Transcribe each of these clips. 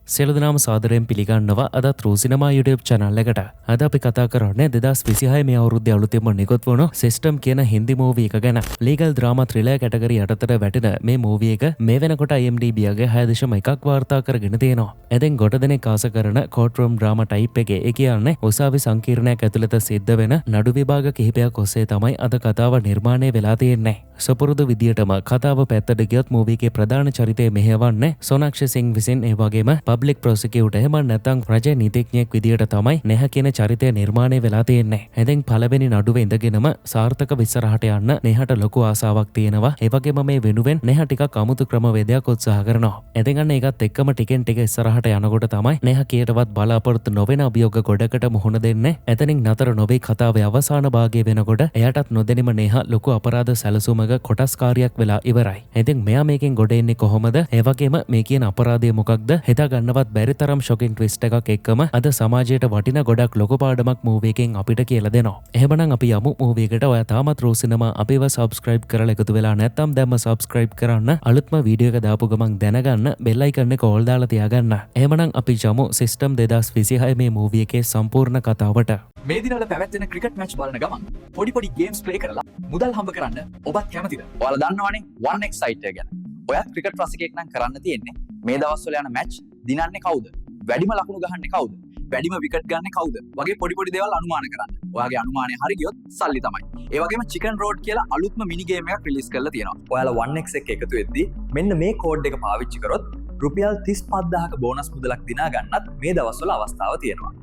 සෙලදනාම සාදරයෙන් පිළිගන්නවා අදත් රූසිනමා YouTube channel එකට. අද අපි කතා කරන්නේ 2026 මේ අවුරුද්දේ අලුතෙන්ම නිකුත් වුණු සිස්ටම් කියන හින්දි මූවී එක ගැන. ලීගල් ඩ්‍රාමා ත්‍රිලර් කැටගරි යටතට වැටෙන මේ මූවී එක මේ වෙනකොට IMDb ගේ 6.1ක් වාර්තා කරගෙන තියෙනවා. එතෙන් ගොඩ දෙනෙක් ආස කරන court room drama type එකේ ඒ කියන්නේ උසාවි සංකීර්ණයක් ඇතුළත සිද්ධ වෙන නඩු විභාග කිහිපයක් ඔස්සේ තමයි අද කතාව නිර්මාණය වෙලා තියෙන්නේ. සපුරුදු විදියටම කතාව පැත්තට ගියොත් මූවී එකේ ප්‍රධාන චරිතය මෙහෙවන්නේ සෝනාක්ෂි සිං විසින් ඒ වගේම පබ්ලික් ප්‍රොසිකියුටර් එහෙම නැත්නම් රජ නීතිඥයෙක් විදියට තමයි නෙහ කියන චරිතය නිර්මාණය වෙලා තියෙන්නේ. එතෙන් පළවෙනි නඩුවේ ඉඳගෙනම සාර්ථකව ඉස්සරහට යන්න නෙහට ලොකු ආසාවක් තියෙනවා. ඒ වගේම මේ වෙනුවෙන් නෙහ ටිකක් අමුතු ක්‍රමවේදයක් උත්සාහ කරනවා. එතෙන් අන්න ඒකත් එක්කම ටිකෙන් ටික ඉස්සරහට යනකොට තමයි නෙහ කීයටවත් බලාපොරොත්තු නොවන අභියෝග ගොඩකට මුහුණ දෙන්නේ. එතනින් නතර නොවේ කතාවේ අවසාන භාගයේ වෙනකොට එයාටත් නොදැනීම නෙහ ලොකු අපරාධ සැලසුමක කොටස්කාරියක් වෙලා ඉවරයි. ඉතින් මෙයා මේකෙන් ගොඩ එන්නේ කොහොමද? ඒ වගේම මේ කියන අපරාධය මොකක්ද? හිතා ගන්නවත් බැරි තරම් ෂොකින් ට්විස්ට් එකක් එක්කම අද සමාජයට වටින ගොඩක් ලොකු පාඩමක් මූවී එකෙන් අපිට කියලා දෙනවා. එහෙමනම් අපි යමු මූවී එකට. ඔයා තාමත් රූසිනමා අපිව subscribe කරලා එකතු වෙලා නැත්නම් දැම්ම subscribe කරන්න. අලුත්ම වීඩියෝ එක දාපු ගමන් දැනගන්න bell icon එක all දාලා තියාගන්න. එහෙමනම් අපි යමු සිස්ටම් 2026 මේ මූවී එකේ සම්පූර්ණ කතාවට. මේ දිනවල පැවැත්වෙන ක්‍රිකට් මැච් බලන ගමන් පොඩි ගේම්ස් ප්ලේ කරලා මුදල් හම්බ කරන්න ඔබත් කැමතිද? ඔයාලා දන්නවනේ 1x site එක ගැන. ඔයත් ක්‍රිකට් රසිකයෙක් නම් කරන්න තියෙන්නේ මේ දවස්වල යන මැච් දිනන්නේ කවුද? වැඩිම ලකුණු ගහන්නේ කවුද? වැඩිම විකට් ගන්න කවුද? වගේ පොඩි දේවල් අනුමාන කරන්න. ඔයාගේ අනුමානය හරි ගියොත් සල්ලි තමයි. ඒ වගේම චිකන් රෝඩ් කියලා අලුත්ම මිනි ගේම් එකක් රිලීස් කරලා තියෙනවා. ඔයාලා 1x එක එකතු වෙද්දී මෙන්න මේ කෝඩ් එක පාවිච්චි කරොත් රුපියල් 35000ක බෝනස් මුදලක් දිනා ගන්නත් මේ දවස්වල අවස්ථාව තියෙනවා.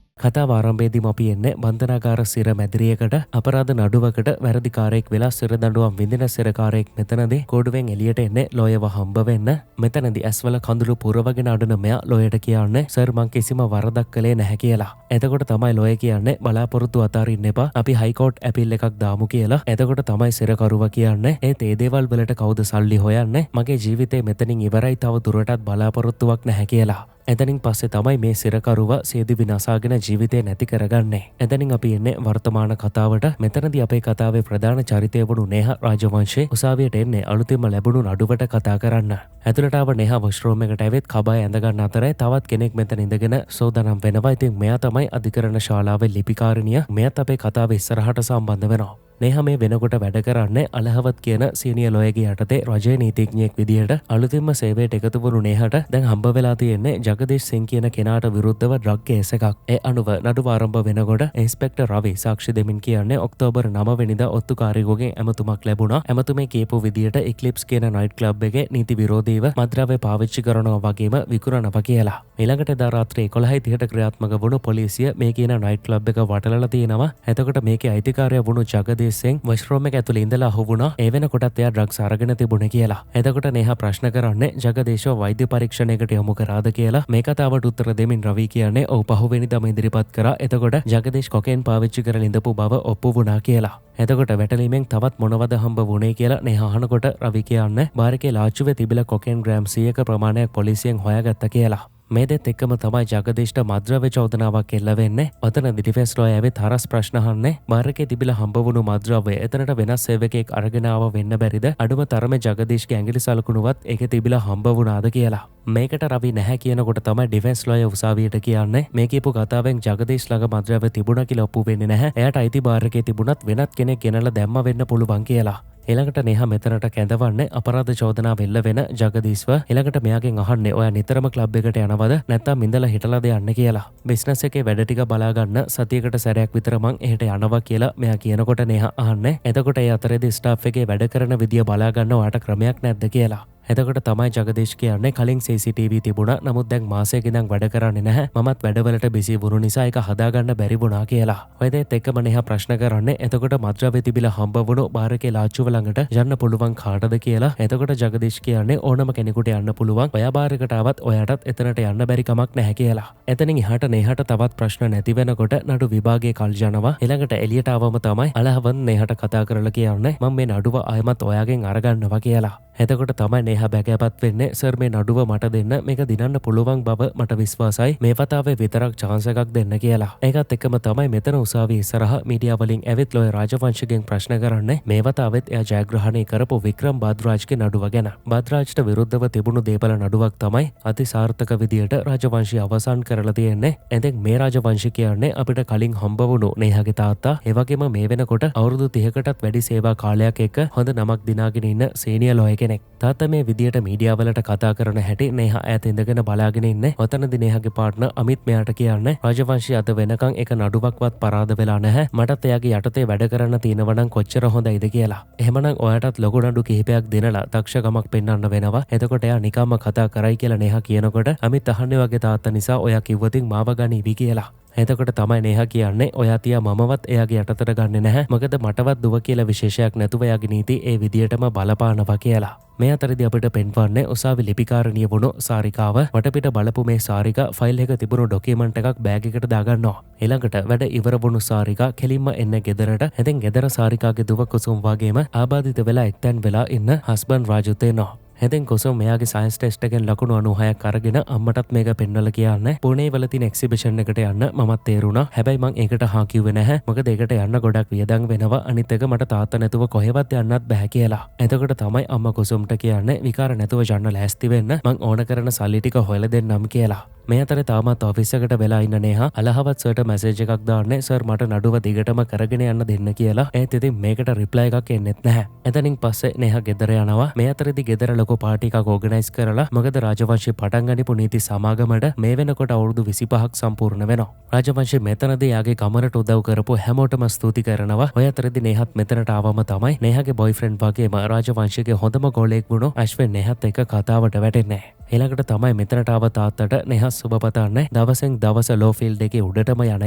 කතාව ආරම්භයේදීම අපි එන්නේ බන්ධනාගාර සිර මැදිරියකට අපරාධ නඩුවකට වැරදිකාරයෙක් වෙලා සිර දඬුවම් විඳින සිරකාරයෙක් මෙතනදී කෝඩුවෙන් එළියට එන්නේ ලෝයව හම්බ වෙන්න. මෙතනදී ඇස්වල කඳුළු පුරවගෙන අඬන මෙයා ලෝයට කියන්නේ සර් මං කිසිම වරදක් කළේ නැහැ කියලා. එතකොට තමයි ලෝය කියන්නේ බලාපොරොත්තු අතාරින්න එපා අපි හයිකෝට් ඇපීල් එකක් දාමු කියලා. එතකොට තමයි සිරකරුවා කියන්නේ ඒ දේවල් වලට කවුද සල්ලි හොයන්නේ? මගේ ජීවිතේ මෙතනින් ඉවරයි තව දුරටත් බලාපොරොත්තුවක් නැහැ කියලා. එතනින් පස්සේ තමයි මේ සිරකරුවා සියදි විනාශාගෙන ජීවිතේ නැති කරගන්නේ. එතනින් අපි එන්නේ වර්තමාන කතාවට. මෙතනදී අපේ කතාවේ ප්‍රධාන චරිතය වුණු නෙහ රාජවංශේ උසාවියට එන්නේ අලුතින්ම ලැබුණු නඩුවට කතා කරන්න. ඇතුළට ආව නෙහ වොෂ්රූම් එකට ඇවිත් කබය ඇඳ ගන්න අතරේ තවත් කෙනෙක් මෙතන ඉඳගෙන සෝදානම් වෙනවා. ඉතින් මෙයා තමයි අධිකරණ ශාලාවේ ලිපිකාරිනිය. මෙයාත් අපේ කතාවේ ඉස්සරහට සම්බන්ධ වෙනවා. නෙහ මේ වෙනකොට වැඩ කරන්නේ අලහවත් කියන සීනියර් ලෝයගේ යටතේ රජයේ නීතිඥයෙක් විදියට. අලුතින්ම සේවයට එකතු වුණු නෙහට දැන් හම්බ වෙලා තියෙන්නේ ජගදීෂ් සිං කියන කෙනාට විරුද්ධව ඩ්‍රග් කේස් එකක්. ඒ අනුව නඩුව ආරම්භ වෙනකොට ඉන්ස්පෙක්ටර් රවි සාක්ෂි දෙමින් කියන්නේ ඔක්තෝබර් 9 වෙනිදා ඔත්තුකාරයෙකුගෙන් ඇමතුමක් ලැබුණා. ඇමතුමේ කියපු විදියට ඉක්ලිප්ස් කියන නයිට් ක්ලබ් එකේ නීති විරෝධීව මද්ද්‍රව්‍ය පාවිච්චි කරනවා වගේම විකුණනවා කියලා. ඊළඟට එදා රාත්‍රී 11:30ට ක්‍රියාත්මක වුණු පොලිසිය මේ කියන නයිට් ක්ලබ් එක වටලලා තියෙනවා. එතකොට මේකේ අයිතිකාරයා වුණු ජගදීෂ් සිං වොෂ්රූම් එක ඇතුළේ ඉඳලා අහුවුණා ඒ වෙනකොටත් එයා ඩ්‍රග්ස් අරගෙන තිබුණේ කියලා. එතකොට නෙහ ප්‍රශ්න කරන්නේ ජගදීෂව වෛද්‍ය පරීක්ෂණයකට යොමු කරාද කියලා. මේ කතාවට උත්තර දෙමින් රවි කියන්නේ ඔව් පහුවෙනිදාම ඉදිරිපත් කරා. එතකොට ජගදීෂ් කොකේන් පාවිච්චි කරලා ඉඳපු බව ඔප්පු වුණා කියලා. එතකොට වැටලීමෙන් තවත් මොනවද හම්බ වුණේ කියලා නෙහ අහනකොට රවි කියන්නේ බාරකේ ලාච්චුවේ තිබිලා කොකේන් ග්‍රෑම් 100ක ප්‍රමාණයක් පොලිසියෙන් හොයාගත්තා කියලා. මේ දෙත් එක්කම තමයි ජගදීෂ්ට මද්ද්‍රව්‍ය චෝදනාවක් එල්ල වෙන්නේ. ඔතනදී ඩිෆෙන්ස් ලෝය ඇවිත් හරස් ප්‍රශ්න අහන්නේ බාරකේ තිබිලා හම්බ වුණු මද්ද්‍රව්‍ය එතනට වෙනස් සේවකයෙක් අරගෙන ආව වෙන්න බැරිද? අඩුම තරමේ ජගදීෂ්ගේ ඇඟිලි සලකුණුවත් ඒකේ තිබිලා හම්බ වුණාද කියලා. මේකට රවි නැහැ කියනකොට තමයි ඩිෆෙන්ස් ලෝය උසාවියට කියන්නේ මේ කියපු කතාවෙන් ජගදීෂ් ළඟ මද්ද්‍රව්‍ය තිබුණා කියලා ඔප්පු වෙන්නේ නැහැ. එයාට අයිති බාරකේ තිබුණත් වෙනත් කෙනෙක් ගෙනල්ලා දැම්ම වෙන්න පුළුවන් කියලා. ඊළඟට නෙහ මෙතනට කැඳවන්නේ අපරාධ චෝදනාව එල්ල වෙන ජගදීෂ්ව. ඊළඟට මෙයාගෙන් අහන්නේ ඔයා නිතරම ක්ලබ් එකට යනවද නැත්නම් ඉඳලා හිටලාද යන්නේ කියලා. බිස්නස් එකේ වැඩ ටික බලා ගන්න සතියකට සැරයක් විතර මං එහෙට යනවා කියලා මෙයා කියනකොට නෙහ අහන්නේ එතකොට ඒ අතරේදී ස්ටාෆ් එකේ වැඩ කරන විදිය බලා ගන්න ඔයාට ක්‍රමයක් නැද්ද කියලා. එතකොට තමයි ජගදීෂ් කියන්නේ කලින් CCTV තිබුණා නමුත් දැන් මාසයක ඉඳන් වැඩ කරන්නේ නැහැ. මමත් වැඩවලට බිසි වුණු නිසා ඒක හදාගන්න බැරි වුණා කියලා. ඔය දෙත් එක්කම නෙහ ප්‍රශ්න කරන්නේ එතකොට මද්ද්‍රව්‍ය තිබිලා හම්බ වුණු බාරකේ ලාච්චුව ළඟට යන්න පුළුවන් කාටද කියලා. එතකොට ජගදීෂ් කියන්නේ ඕනම කෙනෙකුට යන්න පුළුවන්. ඔයා බාරකට ආවත් ඔයාටත් එතනට යන්න බැරි කමක් නැහැ කියලා. එතනින් එහාට නෙහට තවත් ප්‍රශ්න නැති වෙනකොට නඩු විභාගයේ කල් යනවා. ඊළඟට එළියට ආවම තමයි අලහවන් නෙහට කතා කරලා කියන්නේ මම මේ නඩුව ආයමත් ඔයාගෙන් අරගන්නවා කියලා. එතකොට තමයි නෙහ නේහා බැගෑපත් වෙන්නේ සර් මේ නඩුව මට දෙන්න මේක දිනන්න පුළුවන් බව මට විශ්වාසයි මේ වතාවේ විතරක් chance එකක් දෙන්න කියලා. ඒකත් එක්කම තමයි මෙතන උසාවිය ඉස්සරහ මීඩියා වලින් ඇවිත් ලෝය රාජවංශගෙන් ප්‍රශ්න කරන්නේ මේ වතාවෙත් එයා ජයග්‍රහණය කරපු වික්‍රම් බද්රාජ්ගේ නඩුව ගැන. බද්රාජ්ට විරුද්ධව තිබුණු දේපල නඩුවක් තමයි අතිසාර්ථක විදියට රාජවංශය අවසන් කරලා තියෙන්නේ. එතෙක් මේ රාජවංශය කියන්නේ අපිට කලින් හම්බ වුණු නේහාගේ තාත්තා ඒ වගේම මේ වෙනකොට අවුරුදු 30කටත් වැඩි සේවා කාලයක් එක්ක හොඳ නමක් දිනාගෙන ඉන්න සීනියර් ලෝය කෙනෙක්. තාත්තා මේ විදියට මීඩියා වලට කතා කරන හැටි නේහා ඈත ඉඳගෙන බලාගෙන ඉන්නේ. ඔතනදී නේහාගේ පාර්ට්නර් අමිත් මෙයාට කියන්නේ රාජවංශය අද වෙනකන් එක නඩුවක්වත් පරාද වෙලා නැහැ. මටත් එයාගේ යටතේ වැඩ කරන්න තියෙනවා නම් කොච්චර හොඳයිද කියලා. එහෙමනම් ඔයාටත් ලොකු නඩු කිහිපයක් දෙනලා දක්ෂකමක් පෙන්වන්න වෙනවා. එතකොට එයා නිකම්ම කතා කරයි කියලා නේහා කියනකොට අමිත් අහන්නේ වගේ තාත්තා නිසා ඔයා කිව්වතින් මාව ගනිවි කියලා. එතකොට තමයි නේහා කියන්නේ ඔයා තියා මමවත් එයාගේ යටතට ගන්නෙ නැහැ. මොකද මටවත් දුව කියලා විශේෂයක් නැතුව එයාගේ නීති ඒ විදියටම බලපානවා කියලා. මේ අතරදී අපිට පෙන්වන්නේ උසාවි ලිපිකාරණිය වුණු සාරිකාව වටපිට බලපු මේ සාරිකා ෆයිල් එක තිබුණු ඩොකියුමන්ට් එකක් බෑග් එකට දාගන්නවා. ඊළඟට වැඩ ඉවර වුණු සාරිකා කෙලින්ම එන්නේ ගෙදරට. එතෙන් ගෙදර සාරිකාගේ දුව කුසුම් වගේම ආබාධිත වෙලා එක්තැන් වෙලා ඉන්න හස්බන්ඩ් රාජුත් එනවා. එතෙන් කුසුම් මෙයාගේ සයන්ස් ටෙස්ට් එකෙන් ලකුණු 96ක් අරගෙන අම්මටත් මේක පෙන්වලා කියන්නේ පුනේ වල තියෙන එක්සිබිෂන් එකට යන්න මමත් තේරුණා. හැබැයි මං ඒකට හා කිව්වේ නැහැ. මොකද ඒකට යන්න ගොඩක් වියදම් වෙනවා. අනිත් එක මට තාත්තා නැතුව කොහෙවත් යන්නත් බෑ කියලා. එතකොට තමයි අම්මා කුසුම්ට කියන්නේ විකාර නැතුව යන්න ලෑස්ති වෙන්න මං ඕන කරන සල්ලි ටික හොයලා දෙන්නම් කියලා. මේ අතරේ තාමත් ඔෆිස් එකට වෙලා ඉන්න නේහා අලහවත් සර්ට මැසේජ් එකක් දාන්නේ සර් මට නඩුව දිගටම කරගෙන යන්න දෙන්න කියලා. ඒත් ඉතින් මේකට රිප්ලයි එකක් එන්නෙත් නැහැ. එතනින් පස්සේ නේහා ගෙදර යනවා. මේ අතරේදී ගෙදර ලොකු පාටි එකක් ඕගනයිස් කරලා මොකද රාජවංශي පටන් ගනිපු නීති සමාගමට මේ වෙනකොට අවුරුදු 25ක් සම්පූර්ණ වෙනවා. රාජවංශي මෙතනදී යාගේ කමරට උදව් කරපු හැමෝටම ස්තුති කරනවා. ඔය අතරේදී නේහත් මෙතනට ආවම තමයි නේහාගේ බොයිෆ්‍රෙන්ඩ් වගේම රාජවංශිගේ හොඳම ගෝලයෙක් වුණු අශ්වින් නේහත් එක්ක කතාවට වැටෙන්නේ. ඊළඟට තමයි මෙතනට ආව තාත්තට නේහා සුබ පතන්නේ දවසෙන් දවස ලෝ ෆීල්ඩ් එකේ උඩටම යන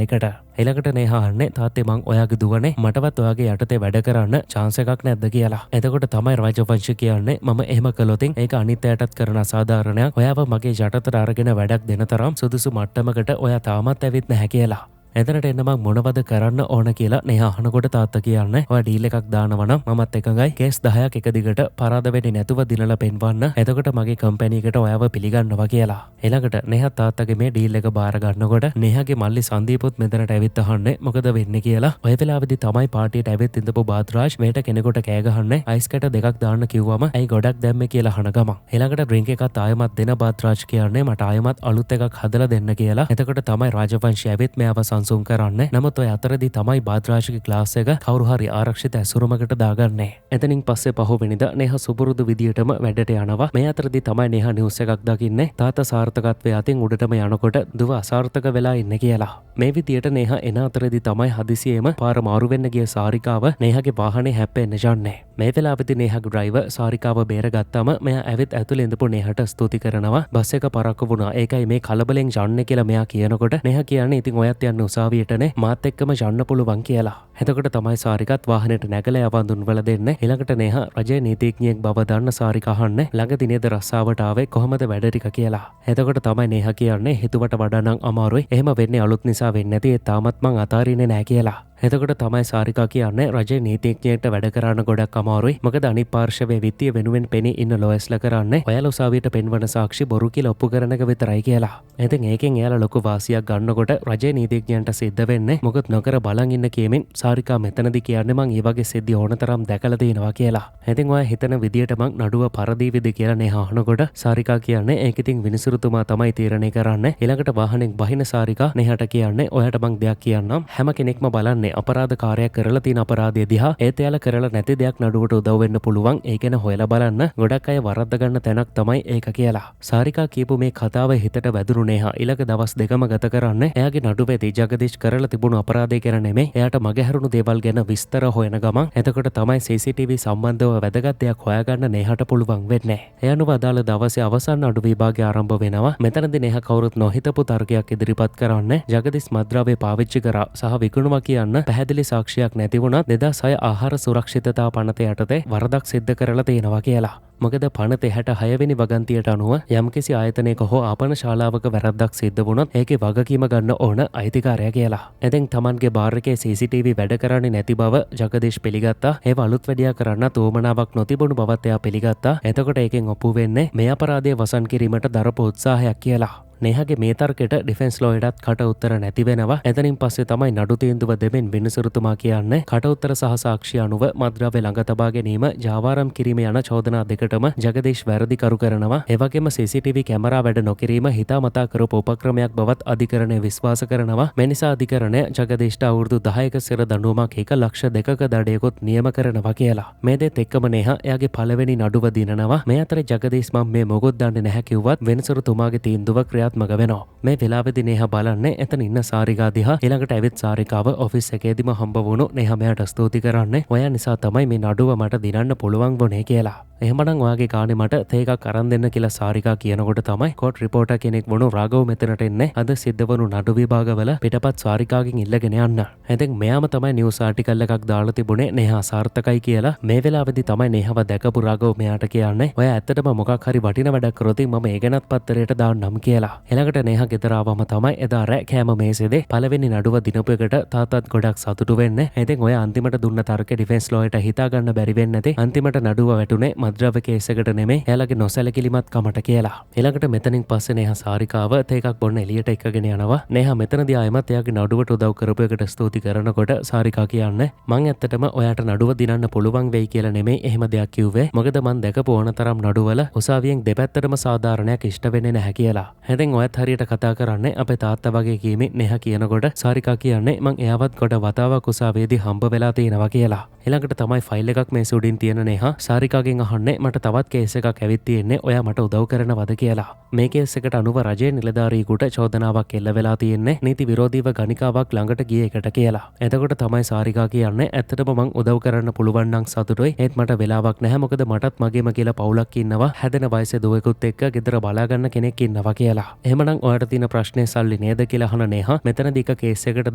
එකට. ඊළඟට නේහා අහන්නේ තාත්තේ මං ඔයාගේ දුවනේ මටවත් ඔයාගේ යටතේ වැඩ කරන්න chance එකක් නැද්ද කියලා. එතකොට තමයි රාජවංශි කියන්නේ මම එහෙම කළොතින් ඒක අනිත් අයටත් කරන අසාධාරණයක්. ඔයාව මගේ යටතට අරගෙන වැඩක් දෙන තරම් සුදුසු මට්ටමකට ඔයා තාමත් ඇවිත් නැහැ කියලා. එතනට එන්න මං මොනවද කරන්න ඕන කියලා නේහා අහනකොට තාත්තා කියන්නේ ඔයා ඩීල් එකක් දානවා නම් මමත් එකඟයි. කේස් 10ක් එක දිගට පරාද වෙන්නේ නැතුව දිනලා පෙන්වන්න. එතකොට මගේ කම්පැනි එකට ඔයාව පිළිගන්නවා කියලා. ඊළඟට නේහා තාත්තගේ මේ ඩීල් එක බාර ගන්නකොට නේහාගේ මල්ලි සංදීපුත් මෙතනට ඇවිත් අහන්නේ මොකද වෙන්නේ කියලා. ඔය වෙලාවේදී තමයි පාටියට ඇවිත් ඉඳපු බාද්රාජ් මේට කෙනෙකුට කෑ ගහන්නේ අයිස් කැට දෙකක් දාන්න කිව්වම ඇයි ගොඩක් දැම්මේ කියලා අහන ගමන්. ඊළඟට ඩ්‍රින්ක් එකත් ආයමත් දෙන බාද්රාජ් කියන්නේ මට ආයමත් අලුත් එකක් හදලා දෙන්න කියලා. එතකොට තමයි රාජවංශි ඇවිත් මෙයාව සංසුන් කරන්නේ. නමුත් ඔය අතරදී තමයි බාද්රාජ්ගේ ක්ලාස් එක කවුරු හරි ආරක්ෂිත ඇසුරමකට දාගන්නේ. එතනින් පස්සේ පහුවෙනිදා නේහා සුපුරුදු විදියටම වැඩට යනවා. මේ අතරදී තමයි නේහා නිවුස් එකක් දකින්නේ තාත්තා සාර්ථකත්වයේ අතින් උඩටම යනකොට දුව අසාර්ථක වෙලා ඉන්නේ කියලා. මේ විදියට නේහා එන අතරදී තමයි හදිසියෙම පාර මාරු වෙන්න ගිය සාරිකාව නේහාගේ වාහනේ හැප්පෙන්න යන්නේ. මේ වෙලාවෙදී නේහාගේ ඩ්‍රයිවර් සාරිකාව බේරගත්තම මෙයා ඇවිත් ඇතුළේ ඉඳපු නේහාට ස්තුති කරනවා. බස් එක පරක්කු වුණා. ඒකයි මේ කලබලෙන් යන්නේ කියලා මෙයා කියනකොට නේහා කියන්නේ ඉතින් ඔයත් යන්න උසාවියටනේ මාත් එක්කම යන්න පුළුවන් කියලා. එතකොට තමයි සාරිකත් වාහනේට නැගලා යවඳුන් වල දෙන්නේ. ඊළඟට නේහා රජයේ නීතිඥයෙක් බව දන්න සාරිකා අහන්නේ ළඟදී නේද රස්සාවට ආවේ කොහොමද වැඩ ටික කියලා. එතකොට තමයි නේහා කියන්නේ හිතුවට වඩා නම් අමාරුයි. එහෙම වෙන්නේ අලුත් නිසා වෙන්නේ නැති ඒ තාමත් මං අතාරින්නේ නැහැ කියලා. එතකොට තමයි සාරිකා කියන්නේ රජයේ නීතිඥයෙක්ට වැඩ කරන්න ගොඩක් අමාරුයි. මොකද අනිත් පාර්ශවයේ විත්තිය වෙනුවෙන් පෙනී ඉන්න ලොයස්ලා කරන්නේ ඔයාලා උසාවියට පෙන්වන සාක්ෂි බොරු කියලා ඔප්පු කරන එක විතරයි කියලා. ඉතින් ඒකෙන් එයාලා ලොකු වාසියක් ගන්නකොට රජයේ නීතිඥයන්ට සිද්ධ වෙන්නේ මොකද නොකර බලන් ඉන්න කියමින් සාරිකා මෙතනදී කියන්නේ මං මේ වගේ සිද්ධි ඕනතරම් දැකලා තියෙනවා කියලා. ඉතින් ඔයා හිතන විදියට මං නඩුව පරදීවිද කියලා නේහා අහනකොට සාරිකා කියන්නේ ඒක ඉතින් විනිසුරුතුමා තමයි තීරණය කරන්නේ. ඊළඟට වාහනෙන් බහින සාරිකා නේහාට කියන්නේ ඔයාට මං දෙයක් කියන්නම්. හැම කෙනෙක්ම බලන්නේ අපරාධකාරයක් කරලා තියෙන අපරාධය දිහා. ඒත් එයාලා කරලා නැති දෙයක් නඩුවට උදව් වෙන්න පුළුවන්. ඒ ගැන හොයලා බලන්න. ගොඩක් අය වරද්ද ගන්න තැනක් තමයි ඒක කියලා. සාරිකා කියපු මේ කතාව හිතට වැදුණු නේහා ඊළඟ දවස් දෙකම ගත කරන්නේ එයාගේ නඩුවේදී ජගදීෂ් කරලා තිබුණු අපරාධය ගැන නෙමෙයි. එයාට මගහැරුණු දේවල් ගැන විස්තර හොයන ගමන් එතකොට තමයි CCTV සම්බන්ධව වැදගත් දෙයක් හොයාගන්න නේහාට පුළුවන් වෙන්නේ. ඒ අනුව අදාළ දවසේ අවසන් නඩු විභාගය ආරම්භ වෙනවා. මෙතනදී නේහා කවුරුත් නොහිතපු තර්කයක් ඉදිරිපත් කරන්නේ ජගදීෂ් මද්ද්‍රව්‍ය පාවිච්චි කරා සහ විකුණුවා කියන්න පැහැදිලි සාක්ෂියක් නැති වුණත් 2006 ආහාර සුරක්ෂිතතා පනත යටතේ වරදක් සිද්ධ කරලා තියෙනවා කියලා. මොකද පනත 66 වෙනි වගන්තියට අනුව යම්කිසි ආයතනයක හෝ ආපන ශාලාවක වැරද්දක් සිද්ධ වුණොත් ඒකේ වගකීම ගන්න ඕන අයිතිකාරයා කියලා. එතෙන් තමන්ගේ බාර් එකේ CCTV වැඩ කරන්නේ නැති බව ජගදීෂ් පිළිගත්තා. ඒව අලුත් වැඩියා කරන්න තෝමනාවක් නොතිබුණු බවත් එයා පිළිගත්තා. එතකොට ඒකෙන් ඔප්පු වෙන්නේ මේ අපරාධය වසන් කිරීමට දරපු උත්සාහයක් කියලා. නේහගේ මේ තර්කයට ඩිෆෙන්ස් ලෝයටත් කට උත්තර නැති වෙනවා. එතනින් පස්සේ තමයි නඩු තීන්දුව දෙමින් විනිසුරුතුමා කියන්නේ කට උත්තර සහ සාක්ෂි අනුව මද්ද්‍රව්‍ය ළඟ තබා ගැනීම, ජාවාරම් කිරීම යන චෝදනා දෙකටම ජගදීෂ් වැරදි කරු කරනවා. එවැගේම CCTV කැමරා වැඩ නොකිරීම හිතාමතා කරපු උපක්‍රමයක් බවත් අධිකරණය විශ්වාස කරනවා. මේ නිසා අධිකරණය ජගදීෂ්ට අවුරුදු 10ක සිර දඬුවමක් 1,02,000ක දඩයකොත් නියම කරනවා කියලා. මේ දෙත් එක්කම නේහා එයාගේ පළවෙනි නඩුව දිනනවා. මේ අතරේ ජගදීෂ් මම මේ මොකොත් දන්නේ නැහැ කිව්වත් විනිසුරුතුමාගේ තීන්දුව ක්‍රියාත්මක වෙනවා. මේ වෙලාවේදී නේහා බලන්නේ එතන ඉන්න සාරිකා දිහා. ඊළඟට ඇවිත් සාරිකාව ඔෆිස් එකේදීම හම්බ වුණු නේහා මෙයාට ස්තුති කරන්නේ. ඔයා නිසා තමයි මේ නඩුව මට දිනන්න පුළුවන් වුණේ කියලා. එහෙමනම් ඔයාගේ කාණේ මට තේ එකක් අරන් දෙන්න කියලා සාරිකා කියනකොට තමයි කෝට් රිපෝටර් කෙනෙක් වුණු රාඝව මෙතනට එන්නේ. අද සිද්ධ වුණු නඩු විභාගවල පිටපත් සාරිකාගෙන් ඉල්ලගෙන යන්න. ඉතින් මෙයාම තමයි නිවුස් ආටිකල් එකක් දාලා තිබුණේ නේහා සාර්ථකයි කියලා. මේ වෙලාවේදී තමයි නේහාව දැකපු රාඝව මෙයාට කියන්නේ ඔයා ඇත්තටම මොකක් හරි වටින වැඩක් කරොත් මම ඒ ගැනත් පත්තරයට දාන්නම් කියලා. ඊළඟට නේහා ගෙදර ආවම තමයි එදා රෑ කෑම මේසෙදී පළවෙනි නඩුව දිනපු එකට තාත්තත් ගොඩක් සතුටු වෙන්නේ. ඉතින් ඔය අන්තිමට දුන්න තර්කේ ඩිෆෙන්ස් ලෝයට හිතා ගන්න බැරි වෙන්නේ නැති. අන්තිමට නඩුව වැටුනේ මද්ද්‍රව්‍ය කේස් එකට නෙමෙයි එයාලගේ නොසැලකිලිමත් කමට කියලා. ඊළඟට මෙතනින් පස්සේ නේහා සාරිකාව තේ එකක් බොන්න එළියට එක්කගෙන යනවා. නේහා මෙතනදී ආයෙමත් එයාගේ නඩුවට උදව් කරපු එකට ස්තුති කරනකොට සාරිකා කියන්නේ මං ඇත්තටම ඔයාට නඩුව දිනන්න පුළුවන් වෙයි කියලා නෙමෙයි එහෙම දෙයක් කිව්වේ. මොකද මං දැකපු ඕනතරම් නඩුවල උසාවියෙන් දෙපැත්තටම සාධාරණයක් ඉෂ්ට වෙන්නේ නැහැ කියලා. ඉතින් ඔයත් හරියට කතා කරන්නේ අපේ තාත්තා වගේ කීමේ නේහා කියනකොට සාරිකා කියන්නේ මං එයාවත් කොට වතාවක් උසාවියේදී හම්බ වෙලා තියෙනවා කියලා. ඊළඟට තමයි ෆයිල් එකක් මේ සුඩින් තියෙන නේහා සාරිකාගෙන් අහන්නේ මට තවත් කේස් එකක් ඇවිත් තියෙන්නේ ඔයා මට උදව් කරනවද කියලා. මේ කේස් එකට අනුව රජයේ නිලධාරියෙකුට චෝදනාවක් එල්ල වෙලා තියෙන්නේ නීති විරෝධීව ගණිකාවක් ළඟට ගිය එකට කියලා. එතකොට තමයි සාරිකා කියන්නේ ඇත්තටම මං උදව් කරන්න පුළුවන් නම් සතුටුයි. ඒත් මට වෙලාවක් නැහැ මොකද මටත් මගේම කියලා පවුලක් ඉන්නවා. හැදෙන වයසේ දුවෙකුත් එක්ක ගෙදර බලා ගන්න කෙනෙක් ඉන්නවා කියලා. එහෙමනම් ඔයාට තියෙන ප්‍රශ්නේ සල්ලි නේද කියලා අහන නේහා මෙතනදී එක කේස් එකට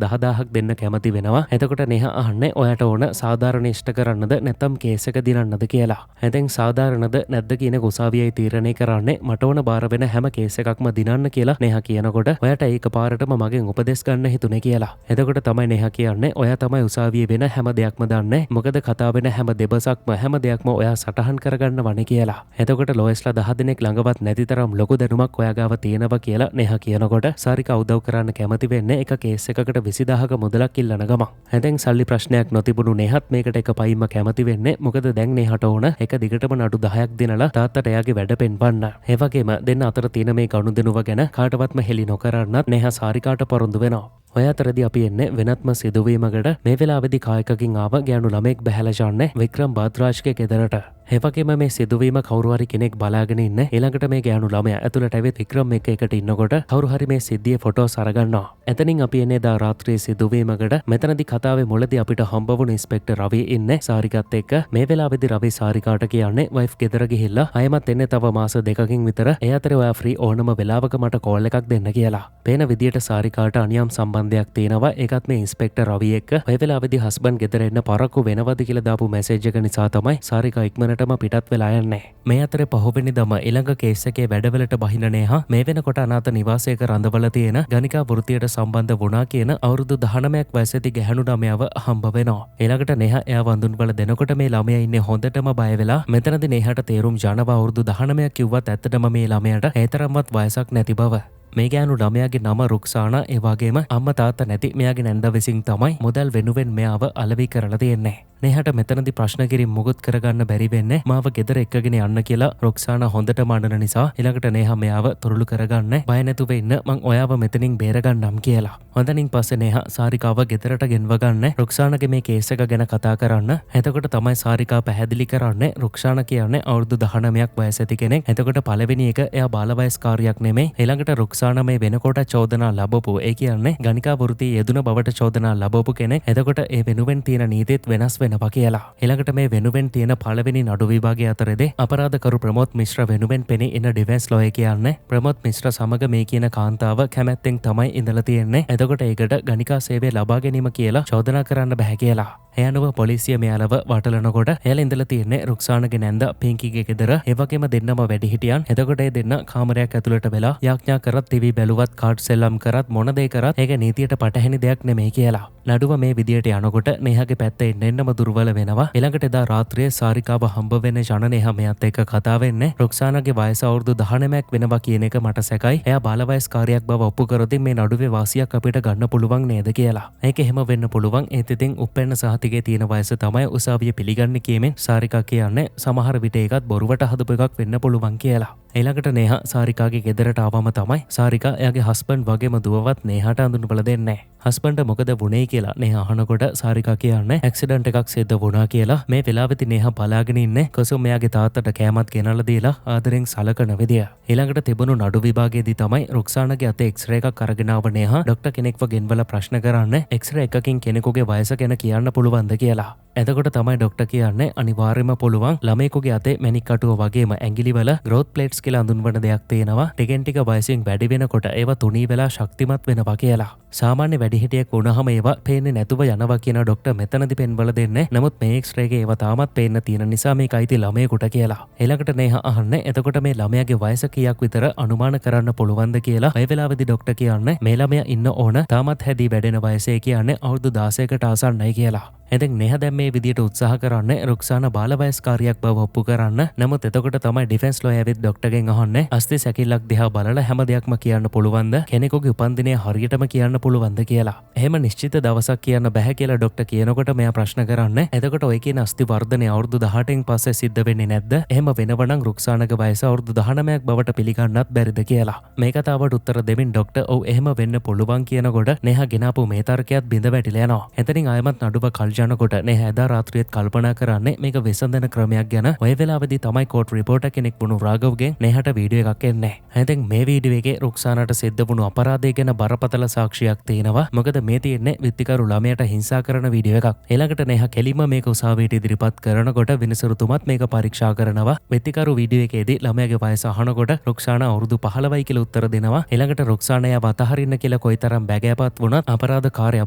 10000ක් දෙන්න කැමති වෙනවා. එතකොට නේහා අහන්නේ ඔයාට ඕන සාධාරණ ඉෂ්ට කරන්නද නැත්නම් කේස් එක දිනන්නද කියලා. එතෙන් සාධාරණද නැද්ද කියන උසාවියයි තීරණය කරන්නේ මට ඕන බාර වෙන හැම කේස් එකක්ම දිනන්න කියලා නේහා කියනකොට ඔයාට ඒකපාරටම මගෙන් උපදෙස් ගන්න හිතුනේ කියලා. එතකොට තමයි නේහා කියන්නේ ඔයා තමයි උසාවියේ වෙන හැම දෙයක්ම දන්නේ. මොකද කතා වෙන හැම දෙබසක්ම හැම දෙයක්ම ඔයා සටහන් කරගන්න වනේ කියලා. එතකොට ලෝයස්ලා 10 දෙනෙක් ළඟවත් නැති තරම් ලොකු දැනුමක් ඔයා ගාව තියෙනවා කියලා නේහා කියනකොට සාරිකා උදව් කරන්න කැමති වෙන්නේ එක කේස් එකකට 20000ක මුදලක් ඉල්ලන ගමන්. එතෙන් සල්ලි ප්‍රශ්නයක් නොතිබුණු නේහත් මේකට එක පයින්ම කැමති වෙන්නේ. මොකද දැන් නේහට ඕන එක දිගටම නඩු 10ක් දෙනලා තාත්තට එයාගේ වැඩ පෙන්වන්න. ඒ වගේම දෙන්න අතර තියෙන මේ ගනුදෙනුව ගැන කාටවත්ම හෙළි නොකරන්නත් නේහා සාරිකාට පොරොන්දු වෙනවා. ඔය අතරදී අපි එන්නේ වෙනත්ම සිදුවීමකට. මේ වෙලාවේදී කායකකින් ආව ගෑනු ළමෙක් බැහැලා යන්නේ වික්‍රම් බාද්රාජ්ගේ ගෙදරට. ඒ වගේම මේ සිදුවීම කවුරු හරි කෙනෙක් බලාගෙන ඉන්න. ඊළඟට මේ ගෑනු ළමයා ඇතුළට ඇවිත් වික්‍රම් එකට ඉන්නකොට කවුරු හරි මේ සිද්ධියේ ෆොටෝස් අරගන්නවා. එතනින් අපි එන්නේ දා රාත්‍රියේ සිදුවීමකට. මෙතනදී කතාවේ මුලදී අපිට හම්බ වුණු ඉන්ස්පෙක්ටර් රවි ඉන්නේ සාරිකාත් එක්ක. මේ වෙලාවේදී රවි සාරිකාට කියන්නේ වයිෆ් ගෙදර ගිහිල්ලා ආයෙමත් එන්නේ තව මාස 2කින් විතර. ඒ අතරේ ඔයා ෆ්‍රී ඕනම වෙලාවක මට කෝල් එකක් දෙන්න කියලා. පේන විදියට සාරිකාට අනියම් සම්බන්ධයක් තියෙනවා. ඒකත් මේ ඉන්ස්පෙක්ටර් රවි එක්ක. මේ වෙලාවේදී හස්බන්ඩ් ගෙදර එන්න පරක්කු වෙනවද කියලා දාපු මැසේජ් එක නිසා තමයි සාරිකා ඉක්මනටම පිටත් වෙලා යන්නේ. මේ අතරේ පහුවෙනිදම ඊළඟ කේස් එකේ වැඩවලට බහින නේහා මේ වෙනකොට අනාථ නිවාසයක රඳවලා තියෙන ගණිකා වෘත්තියට සම්බන්ධ වුණා කියන අවුරුදු 19ක් වයසේදී ගැහණු ළමයාව හම්බ වෙනවා. ඊළඟට නේහා එයාව අඳුන්වල දෙනකොට මේ ළමයා ඉන්නේ හොඳටම බය වෙලා. මෙතනදී නේහාට තේරුම් යනවා අවුරුදු 19ක් කිව්වත් ඇත්තටම මේ ළමයාට ඒතරම්වත් වයසක් නැති බව. මේ ගෑනු ළමයාගේ නම රුක්සානා. ඒ වගේම අම්මා තාත්තා නැති මෙයාගේ නැන්ද විසින් තමයි මුදල් වෙනුවෙන් මෙයාව අලෙවි කරලා තියෙන්නේ. නේහට මෙතනදී ප්‍රශ්න කිරීම මුකුත් කරගන්න බැරි වෙන්නේ මාව ගෙදර එක්කගෙන යන්න කියලා රුක්සානා හොඳටම අඬන නිසා. ඊළඟට නේහා මෙයාව තුරුළු කරගන්න බය නැතුව ඉන්න මං ඔයාව මෙතනින් බේරගන්නම් කියලා. හොඳනින් පස්සේ නේහා සාරිකාව ගෙදරට ගෙන්ව ගන්න රුක්සානාගේ මේ කේස් එක ගැන කතා කරන්න. එතකොට තමයි සාරිකා පැහැදිලි කරන්නේ රුක්සානා කියන්නේ අවුරුදු 19ක් වයස ඇති කෙනෙක්. එතකොට පළවෙනි එක එයා බාලවයස්කාරියක් නෙමෙයි. ඊළඟට රුක්සානා මේ වෙනකොට චෝදනා ලැබපු ඒ කියන්නේ ගණිකා වෘත්තියේ යෙදුන බවට චෝදනා ලැබපු කෙනෙක්. එතකොට ඒ වෙනුවෙන් තියෙන නීතිත් වෙනස් වෙනවා කියලා. ඊළඟට මේ වෙනුවෙන් තියෙන පළවෙනි නඩු විභාගය අතරේදී අපරාධකරු ප්‍රමෝද් මිශ්‍ර වෙනුවෙන් පෙනී ඉන්න ඩිෆෙන්ස් ලෝයර් කියන්නේ ප්‍රමෝද් මිශ්‍ර සමග මේ කියන කාන්තාව කැමැත්තෙන් තමයි ඉඳලා තියෙන්නේ. එතකොට ඒකට ගණිකා සේවය ලබා ගැනීම කියලා චෝදනා කරන්න බෑ කියලා. ඒ අනුව පොලිසිය මෙයාලව වටලනකොට එයාලා ඉඳලා තියෙන්නේ රුක්සානගේ නැන්ද පින්කිගේ ගෙදර. ඒ වගේම දෙන්නම වැඩිහිටියන්. එතකොට ඒ දෙන්න කාමරයක් ඇතුළට වෙලා යාඥා කරත් ටීවී බැලුවත් කාඩ් සෙල්ලම් කරත් මොන දේ කරත් ඒක නීතියට පටහැනි දෙයක් නෙමෙයි කියලා. නඩුව මේ විදියට යනකොට නේහාගේ පැත්තේ එන්නම දුර්වල වෙනවා. ඊළඟට එදා රාත්‍රියේ සාරිකාව හම්බ වෙන්නේ ජන නේහා මෙයාත් එක්ක කතා වෙන්නේ. රුක්සානගේ වයස අවුරුදු 19ක් වෙනවා කියන එක මට සැකයි. එයා බාලවයස්කාරියක් බව ඔප්පු කරොතින් මේ නඩුවේ වාසියක් අපිට ගන්න පුළුවන් නේද කියලා. ඒක එහෙම වෙන්න පුළුවන්. ඒත් ඉතින් උප්පැන්න සහතිකයේ තියෙන වයස තමයි උසාවිය පිළිගන්නේ කියමින් සාරිකා කියන්නේ සමහර විට ඒකත් බොරුවට හදපු එකක් වෙන්න පුළුවන් කියලා. ඊළඟට නේහා සාරිකාගේ ගෙදරට ආවම තමයි සාරිකා එයාගේ හස්බන්ඩ් වගේම දුවවත් නේහාට අඳුනපල දෙන්නේ. හස්බන්ඩ් මොකද වුනේ කියලා නේහා අහනකොට සාරිකා කියන්නේ ඇක්සිඩන්ට් එකක් සිද්ධ වුණා කියලා. මේ වෙලාවෙදි නේහා බලාගෙන ඉන්නේ කොසොම එයාගේ තාත්තට කෑමත් ගෙනල්ලා දීලා ආදරෙන් සලකන විදිය. ඊළඟට තිබුණු නඩු විභාගයේදී තමයි රුක්සානගේ අතේ එක්ස්රේ එකක් අරගෙන ආව නේහා ડોක්ටර් කෙනෙක්ව ගෙන්වලා ප්‍රශ්න කරන්නේ එක්ස්රේ එකකින් කෙනෙකුගේ වයස ගැන කියන්න පුළුවන්ද කියලා. එතකොට තමයි ડોක්ටර් කියන්නේ අනිවාර්යයෙන්ම පුළුවන්. ළමයෙකුගේ අතේ මැණික් කටුව වගේම ඇඟිලිවල growth plates කියලා හඳුන්වන දෙයක් තියෙනවා. ටිකෙන් ටික වයසින් වැඩි වෙනකොට ඒවා තුනී වෙලා ශක්තිමත් වෙනවා කියලා. සාමාන්‍ය වැඩිහිටියෙක් වුණාම ඒවා පේන්නේ නැතුව යනවා කියන ડોක්ටර් මෙතනදි පෙන්වලා දෙන්නේ. නමුත් මේ එක්ස්රේ එකේ ඒවා තාමත් පේන්න තියෙන නිසා මේක අයිති ළමයෙකුට කියලා. ඊළඟට නේහා අහන්නේ එතකොට මේ ළමයාගේ වයස කීයක් විතර අනුමාන කරන්න පුළුවන්ද කියලා. ඒ වෙලාවේදී ડોක්ටර් කියන්නේ මේ ළමයා ඉන්න ඕන තාමත් හැදී වැඩෙන වයසේ කියන්නේ අවුරුදු 16කට ආසන්නයි කියලා. එතෙන් නේහා දැන් මේ විදියට උත්සාහ කරන්නේ රුක්සාන බාලවයස්කාරියක් බව ඔප්පු කරන්න. නමුත් එතකොට තමයි ඩිෆෙන්ස් ලෝයර් ඇවිත් ડોක්ටර්ගෙන් අහන්නේ අස්ති සැකිල්ලක් දිහා බලලා හැම දෙයක්ම කියන්න පුළුවන්ද? කෙනෙකුගේ උපන්දිනය හරියටම කියන්න පුළුවන්ද කියලා. එහෙම නිශ්චිත දවසක් කියන්න බෑ කියලා ડોක්ටර් කියනකොට මෙයා ප්‍රශ්න කරන්නේ එතකොට ඔය කියන අස්ති වර්ධනය අවුරුදු 18න් පස්සේ සිද්ධ වෙන්නේ නැද්ද? එහෙම වෙනවනම් රුක්සානගේ වයස අවුරුදු 19ක් බවට පිළිගන්නත් බැරිද කියලා. මේ කතාවට උත්තර දෙමින් ડોක්ටර් ඔව් එහෙම වෙන්න පුළුවන් කියනකොට නේහා ගෙනාපු මේ තර්කයත් බිඳ වැටිලා යනවා. එතනින් ආයමත් නඩුව කල්ජනකොට නේහා එදා රාත්‍රියේත් කල්පනා කරන්නේ මේක විසඳන ක්‍රමයක් ගැන. ඔය වෙලාවේදී තමයි කෝට් රිපෝටර් කෙනෙක් වුණු රාඝව්ගෙන් නේහාට වීඩියෝ එකක් එන්නේ. ඉතින් මේ වීඩියෝ එකේ රුක්සානට සිද්ධ වුණු අපරාධය ගැන බරපතල සාක්ෂියක් තියෙනවා. මොකද මේ තියෙන්නේ විත්තිකරු ළමයට හිංසා කරන වීඩියෝ එකක්. ඊළඟට නේහා කෙලින්ම මේක උසාවියට ඉදිරිපත් කරනකොට විනිසුරුතුමත් මේක පරීක්ෂා කරනවා. විත්තිකරු වීඩියෝ එකේදී ළමයාගේ වයස අහනකොට රුක්සාන අවුරුදු 15යි කියලා උත්තර දෙනවා. ඊළඟට රුක්සාන එයාව අතහරින්න කියලා කොයිතරම් බැගෑපත් වුණත් අපරාධකාරයා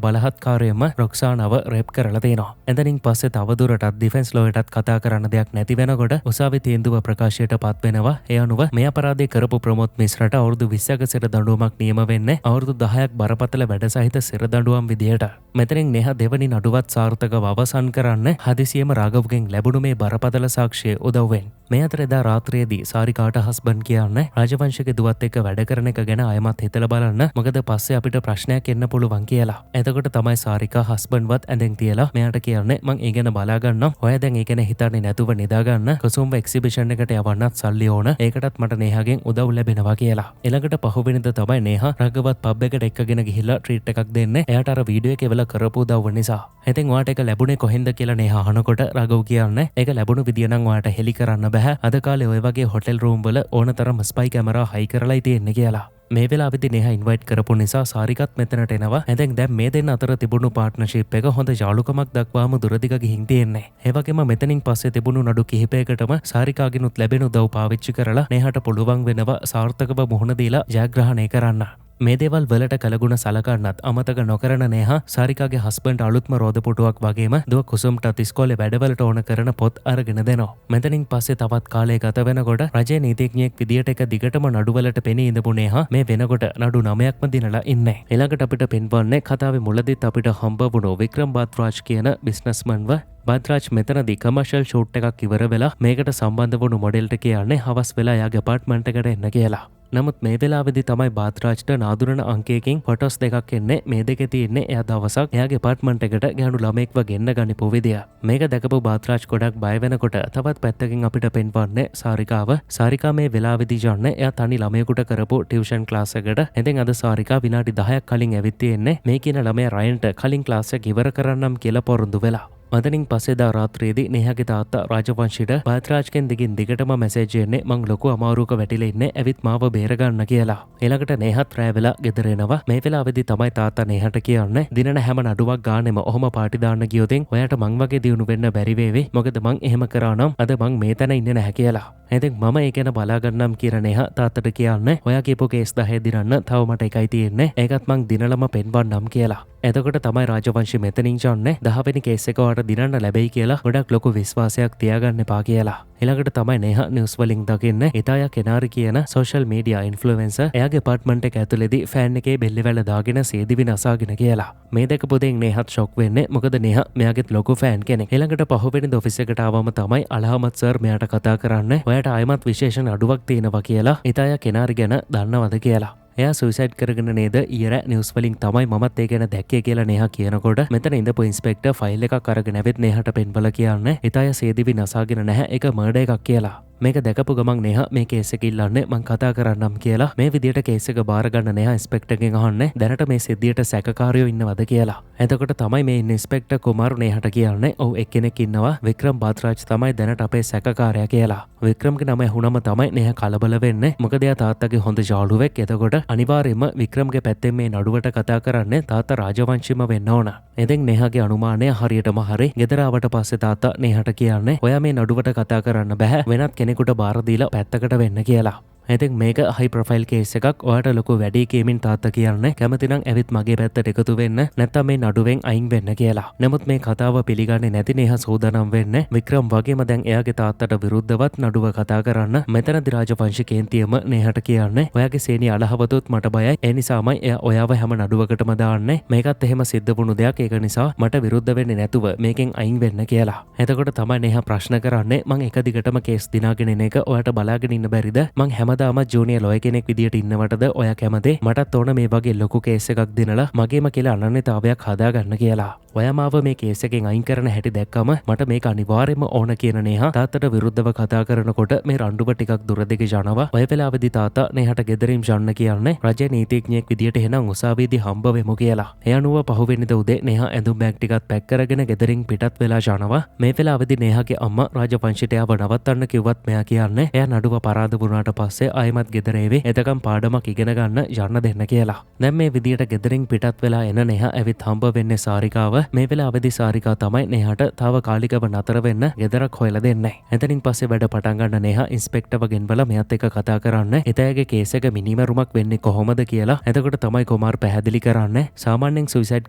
බලහත්කාරයෙන්ම රුක්සානව රේප් කරලා තියෙනවා. එතනින් පස්සේ තවදුරටත් ඩිෆෙන්ස් ලෝයරටත් කතා කරන්න දෙයක් නැති වෙනකොට උසාවි තීන්දුව ප්‍රකාශයට පත් වෙනවා. ඒ අනුව මේ අපරාධය කරපු ප්‍රමෝද් මිශ්‍රට අවුරුදු 20ක සිර දඬුවමක් නියම වෙන්නේ අවුරුදු 10ක් බරපතල වැඩ සහිත සිර දඬුවම් විදියට. මෙතනින් නේහා දෙවනි නඩුවත් සාර්ථකව අවසන් කරන්න හදිසියෙම රාඝව්ගෙන් ලැබුණු මේ බරපතල සාක්ෂිය උදව්වෙන්. මේ අතර එදා රාත්‍රියේදී සාරිකාට හස්බන්ඩ් කියන්නේ රාජවංශගේ දුවත් එක්ක වැඩ කරන එක ගැන ආයමත් හිතලා බලන්න. මොකද පස්සේ අපිට ප්‍රශ්නයක් එන්න පුළුවන් කියලා. එතකොට තමයි සාරිකා හස්බන්ඩ්වත් ඇඳෙන් තියලා මෙයාට කියන්නේ මං ඒ ගැන බලා ගන්නම්. ඔය දැන් ඒ ගැන හිතන්නේ නැතුව නිදා ගන්න. කොසුම්බ එක්සිබිෂන් එකට යවන්නත් සල්ලි ඕන. ඒකටත් මට නේහාගෙන් උදව් ලැබෙනවා කියලා. ඊළඟට පහුවෙනිදා තමයි නේහා රාඝවත් පබ් එකට එක්කගෙන ගිහිල්ලා ට්‍රීට් එකක් දෙන්නේ. එයාට අර වීඩියෝ එකේ වෙලා කරපු උදව්ව නිසා. ඉතින් ඔයාට ඒක ලැබුණේ කොහෙන්ද කියලා නේහා අහනකොට රාඝව කියන්නේ ඒක ලැබුණු විදිය නම් ඔයාට හෙලි කරන්න බෑ. අද කාලේ ඔය වගේ හොටෙල් රූම් වල ඕනතරම් ස්පයි කැමරා හයි කරලායි තියෙන්නේ කියලා. මේ වෙලාවෙදි නේහා ඉන්වයිට් කරපු නිසා සාරිකත් මෙතනට එනවා. දැන් මේ දෙන්න අතර තිබුණු පාර්ට්නර්ෂිප් එක හොඳ යාළුකමක් දක්වාම දුරදිග ගිහින් තියෙන්නේ. ඒ වගේම මෙතනින් පස්සේ තිබුණු නඩු කිහිපයකටම සාරිකාගෙනුත් ලැබෙන උදව් පාවිච්චි කරලා නේහාට පුළුවන් වෙනවා සාර්ථකව මුහුණ දීලා ජයග්‍රහණය කරන්න. මේ දේවල් වලට කලගුණ සලකන්නත් අමතක නොකරන නේහා සාරිකාගේ හස්බන්ඩ් අලුත්ම රෝදපුටුවක් වගේම දුව කුසුම්ටත් ඉස්කෝලේ වැඩවලට ඕන කරන පොත් අරගෙන දෙනවා. මෙතනින් පස්සේ තවත් කාලය ගත වෙනකොට රජයේ නීතිඥයෙක් විදියට එක දිගටම නඩුවලට පෙනී ඉඳපු නේහා මේ වෙනකොට නඩු 9ක්ම දිනලා ඉන්නේ. ඊළඟට අපිට පෙන්වන්නේ කතාවේ මුලදීත් අපිට හම්බ වුණු වික්‍රම් බාත්රාජ් කියන බිස්නස්මන්ව. බාත්රාජ් මෙතනදී කමර්ෂල් ෂූට් එකක් ඉවර වෙලා මේකට සම්බන්ධ වුණු මොඩෙල්ට කියන්නේ හවස් වෙලා එයාගේ අපාර්ට්මන්ට් එකට එන්න කියලා. නමුත් මේ වෙලාවේදී තමයි බාත්රාජ්ට නාදුරන අංකයකින් ෆොටෝස් දෙකක් එන්නේ. මේ දෙකේ තියෙන්නේ එයා දවසක් එයාගේ අපාර්ට්මන්ට් එකට ගෑනු ළමෙක්ව ගෙන්න ගනිපු විදිය. මේක දැකපු බාත්රාජ් ගොඩක් බය වෙනකොට තවත් පැත්තකින් අපිට පෙන්වන්නේ සාරිකාව. සාරිකා මේ වෙලාවේදී යන්නේ එයා තනි ළමයෙකුට කරපු ටියුෂන් ක්ලාස් එකට. ඉතින් අද සාරිකා විනාඩි 10ක් කලින් ඇවිත් තියෙන්නේ මේ කියන ළමයා රයන්ට කලින් ක්ලාස් එක ඉවර කරන්නම් කියලා පොරොන්දු වෙලා. මතනින් පස්සේදා රාත්‍රියේදී නේහාගේ තාත්තා රාජවංශිට බාත්‍රාජ්ගෙන් දිගින් දිගටම මැසේජ් එන්නේ මං ලොකු අමාරුවක වැටිලා ඉන්නේ ඇවිත් මාව බේරගන්න කියලා. ඊළඟට නේහත් රෑ වෙලා ගෙදර එනවා. මේ වෙලාවේදී තමයි තාත්තා නේහට කියන්නේ දිනන හැම නඩුවක් ගානෙම ඔහොම පාටි දාන්න ගියොතින් ඔයාට මං වගේ දියුණු වෙන්න බැරි වේවි. මොකද මං එහෙම කරා නම් අද මං මේ තැන ඉන්නේ නැහැ කියලා. ඉතින් මම ඒ ගැන බලාගන්නම් කියලා නේහා තාත්තට කියන්නේ ඔයා කියපු කේස් 10 දිනන්න තව මට එකයි තියෙන්නේ. ඒකත් මං දිනලම පෙන්වන්නම් කියලා. එතකොට තමයි රාජවංශි මෙතනින් යන්නේ 10 වෙනි කේස් එක ඔයාට දිනන්න ලැබෙයි කියලා ගොඩක් ලොකු විශ්වාසයක් තියාගන්න එපා කියලා. ඊළඟට තමයි නේහා නිවුස් වලින් දකින්නේ ඉතායා කෙනාරි කියන සෝෂල් මීඩියා ඉන්ෆ්ලුවෙන්සර් එයාගේ ඇපාර්ට්මන්ට් එක ඇතුළේදී ෆෑන් එකේ බෙල්ලවැල දාගෙන සේදිවි නසාගෙන කියලා. මේ දැකපු දෙයින් නේහත් ෂොක් වෙන්නේ මොකද නේහා මෙයාගෙත් ලොකු ෆෑන් කෙනෙක්. ඊළඟට පහුවෙනිද ඔෆිස් එකට ආවම තමයි අලහමත් සර් මෙයාට කතා කරන්නේ ඔයාට ආයමත් විශේෂ අඩුවක් තියෙනවා කියලා. ඉතායා කෙනාරි ගැන දන්නවද කියලා. එයා සුයිසයිඩ් කරගෙන නේද ඊර නිවුස් වලින් තමයි මමත් ඒ ගැන දැක්කේ කියලා නේහා කියනකොට මෙතන ඉඳපු ඉන්ස්පෙක්ටර් ෆයිල් එකක් අරගෙන ඇවිත් නේහට පෙන්වලා කියන්නේ ඉතායා සේදිවි නසාගෙන නැහැ ඒක මර්ඩර් එකක් කියලා. මේක දැකපු ගමන් නේහා මේ කේස් එක ඉල්ලන්නේ මං කතා කරන්නම් කියලා. මේ විදියට කේස් එක බාර ගන්න නේහා ඉන්ස්පෙක්ටර්ගෙන් අහන්නේ දැනට මේ සිද්ධියට සැකකාරයෝ ඉන්නවද කියලා. එතකොට තමයි මේ ඉන්ස්පෙක්ටර් කුමාර් නේහට කියන්නේ ඔව් එක්කෙනෙක් ඉන්නවා වික්‍රම් බාත්‍රාජ් තමයි දැනට අපේ සැකකාරයා කියලා. වික්‍රම්ගේ නම ඇහුනම තමයි නේහා කලබල වෙන්නේ. මොකද එයා තාත්තගේ හොඳ යාළුවෙක්. එතකොට අනිවාර්යයෙන්ම වික්‍රම්ගේ පැත්තෙන් මේ නඩුවට කතා කරන්නේ තාත්තා රාජවංශිම වෙන්න ඕන. ඉතින් නේහාගේ අනුමානය හරියටම හරි. ගෙදර ආවට පස්සේ තාත්තා නේහට කියන්නේ ඔයා මේ නඩුවට කතා කරන්න බෑ වෙනත් කෙනෙකුට බාර දීලා පැත්තකට වෙන්න කියලා. ඉතින් මේක හයි ප්‍රොෆයිල් කේස් එකක්. ඔයාට ලොකු වැඩි කියමින් තාත්තා කියන්නේ කැමති නම් ඇවිත් මගේ පැත්තට එකතු වෙන්න නැත්නම් මේ නඩුවෙන් අයින් වෙන්න කියලා. නමුත් මේ කතාව පිළිගන්නේ නැති නේහා සූදානම් වෙන්නේ වික්‍රම් වගේම දැන් එයාගේ තාත්තට විරුද්ධවත් නඩුව කතා කරන්න. මෙතනදි රාජවංශි කේන්තියම නේහට කියන්නේ ඔයාගේ සේනිය අලහවතොත් මට බයයි. ඒ නිසාමයි එයා ඔයාව හැම නඩුවකටම දාන්නේ. මේකත් එහෙම සිද්ධ වුණු දෙයක්. ඒක නිසා මට විරුද්ධ වෙන්නේ නැතුව මේකෙන් අයින් වෙන්න කියලා. එතකොට තමයි නේහා ප්‍රශ්න කරන්නේ මං එක දිගටම කේස් දිනාගෙන එන එක ඔයාට බලාගෙන ඉන්න බැරිද? මං හැමදාම ජූනියර් ලොය කෙනෙක් විදියට ඉන්නවටද ඔයා කැමති? මටත් ඕන මේ වගේ ලොකු කේස් එකක් දිනලා මගේම කියලා අනන්‍යතාවයක් හදාගන්න කියලා. ඔයා මාව මේ කේස් එකෙන් අයින් කරන හැටි දැක්කම මට මේක අනිවාර්යයෙන්ම ඕන කියන නේහා තාත්තට විරුද්ධව කතා කරනකොට මේ රණ්ඩුව ටිකක් දුර දෙක යනවා. ඔය වෙලාවේදී තාත්තා නේහට ගෙදරින් යන්න කියන්නේ රජයේ නීතිඥයෙක් විදියට එහෙනම් උසාවියේදී හම්බ වෙමු කියලා. ඒ අනුව පහුවෙනිද උදේ නේහා ඇඳුම් බෑග් ටිකක් පැක් කරගෙන ගෙදරින් පිටත් වෙලා යනවා. මේ වෙලාවේදී නේහාගේ අම්මා රාජවංශිට එයාව නවත්තන්න කිව්වත් මෙයා කියන්නේ එයා නඩුව පරාද වුණාට පස්සේ ආයෙමත් ගෙදර එවේ. එතකම් පාඩමක් ඉගෙන ගන්න යන්න දෙන්න කියලා. දැන් මේ විදියට ගෙදරින් පිටත් වෙලා එන නේහා ඇවිත් හම්බ වෙන්නේ සාරිකාව. මේ වෙලාවේදී සාරිකා තමයි නේහට තාවකාලිකව නතර වෙන්න ගෙදරක් හොයලා දෙන්නේ. එතනින් පස්සේ වැඩ පටන් ගන්න නේහා ඉන්ස්පෙක්ටර්ව ගෙන්වලා මෙයාත් එක්ක කතා කරන්න. එතෑගේ කේස් එක මිනිමරුමක් වෙන්නේ කොහොමද කියලා. එතකොට තමයි කුමාර් පැහැදිලි කරන්නේ සාමාන්‍යයෙන් සුයිසයිඩ්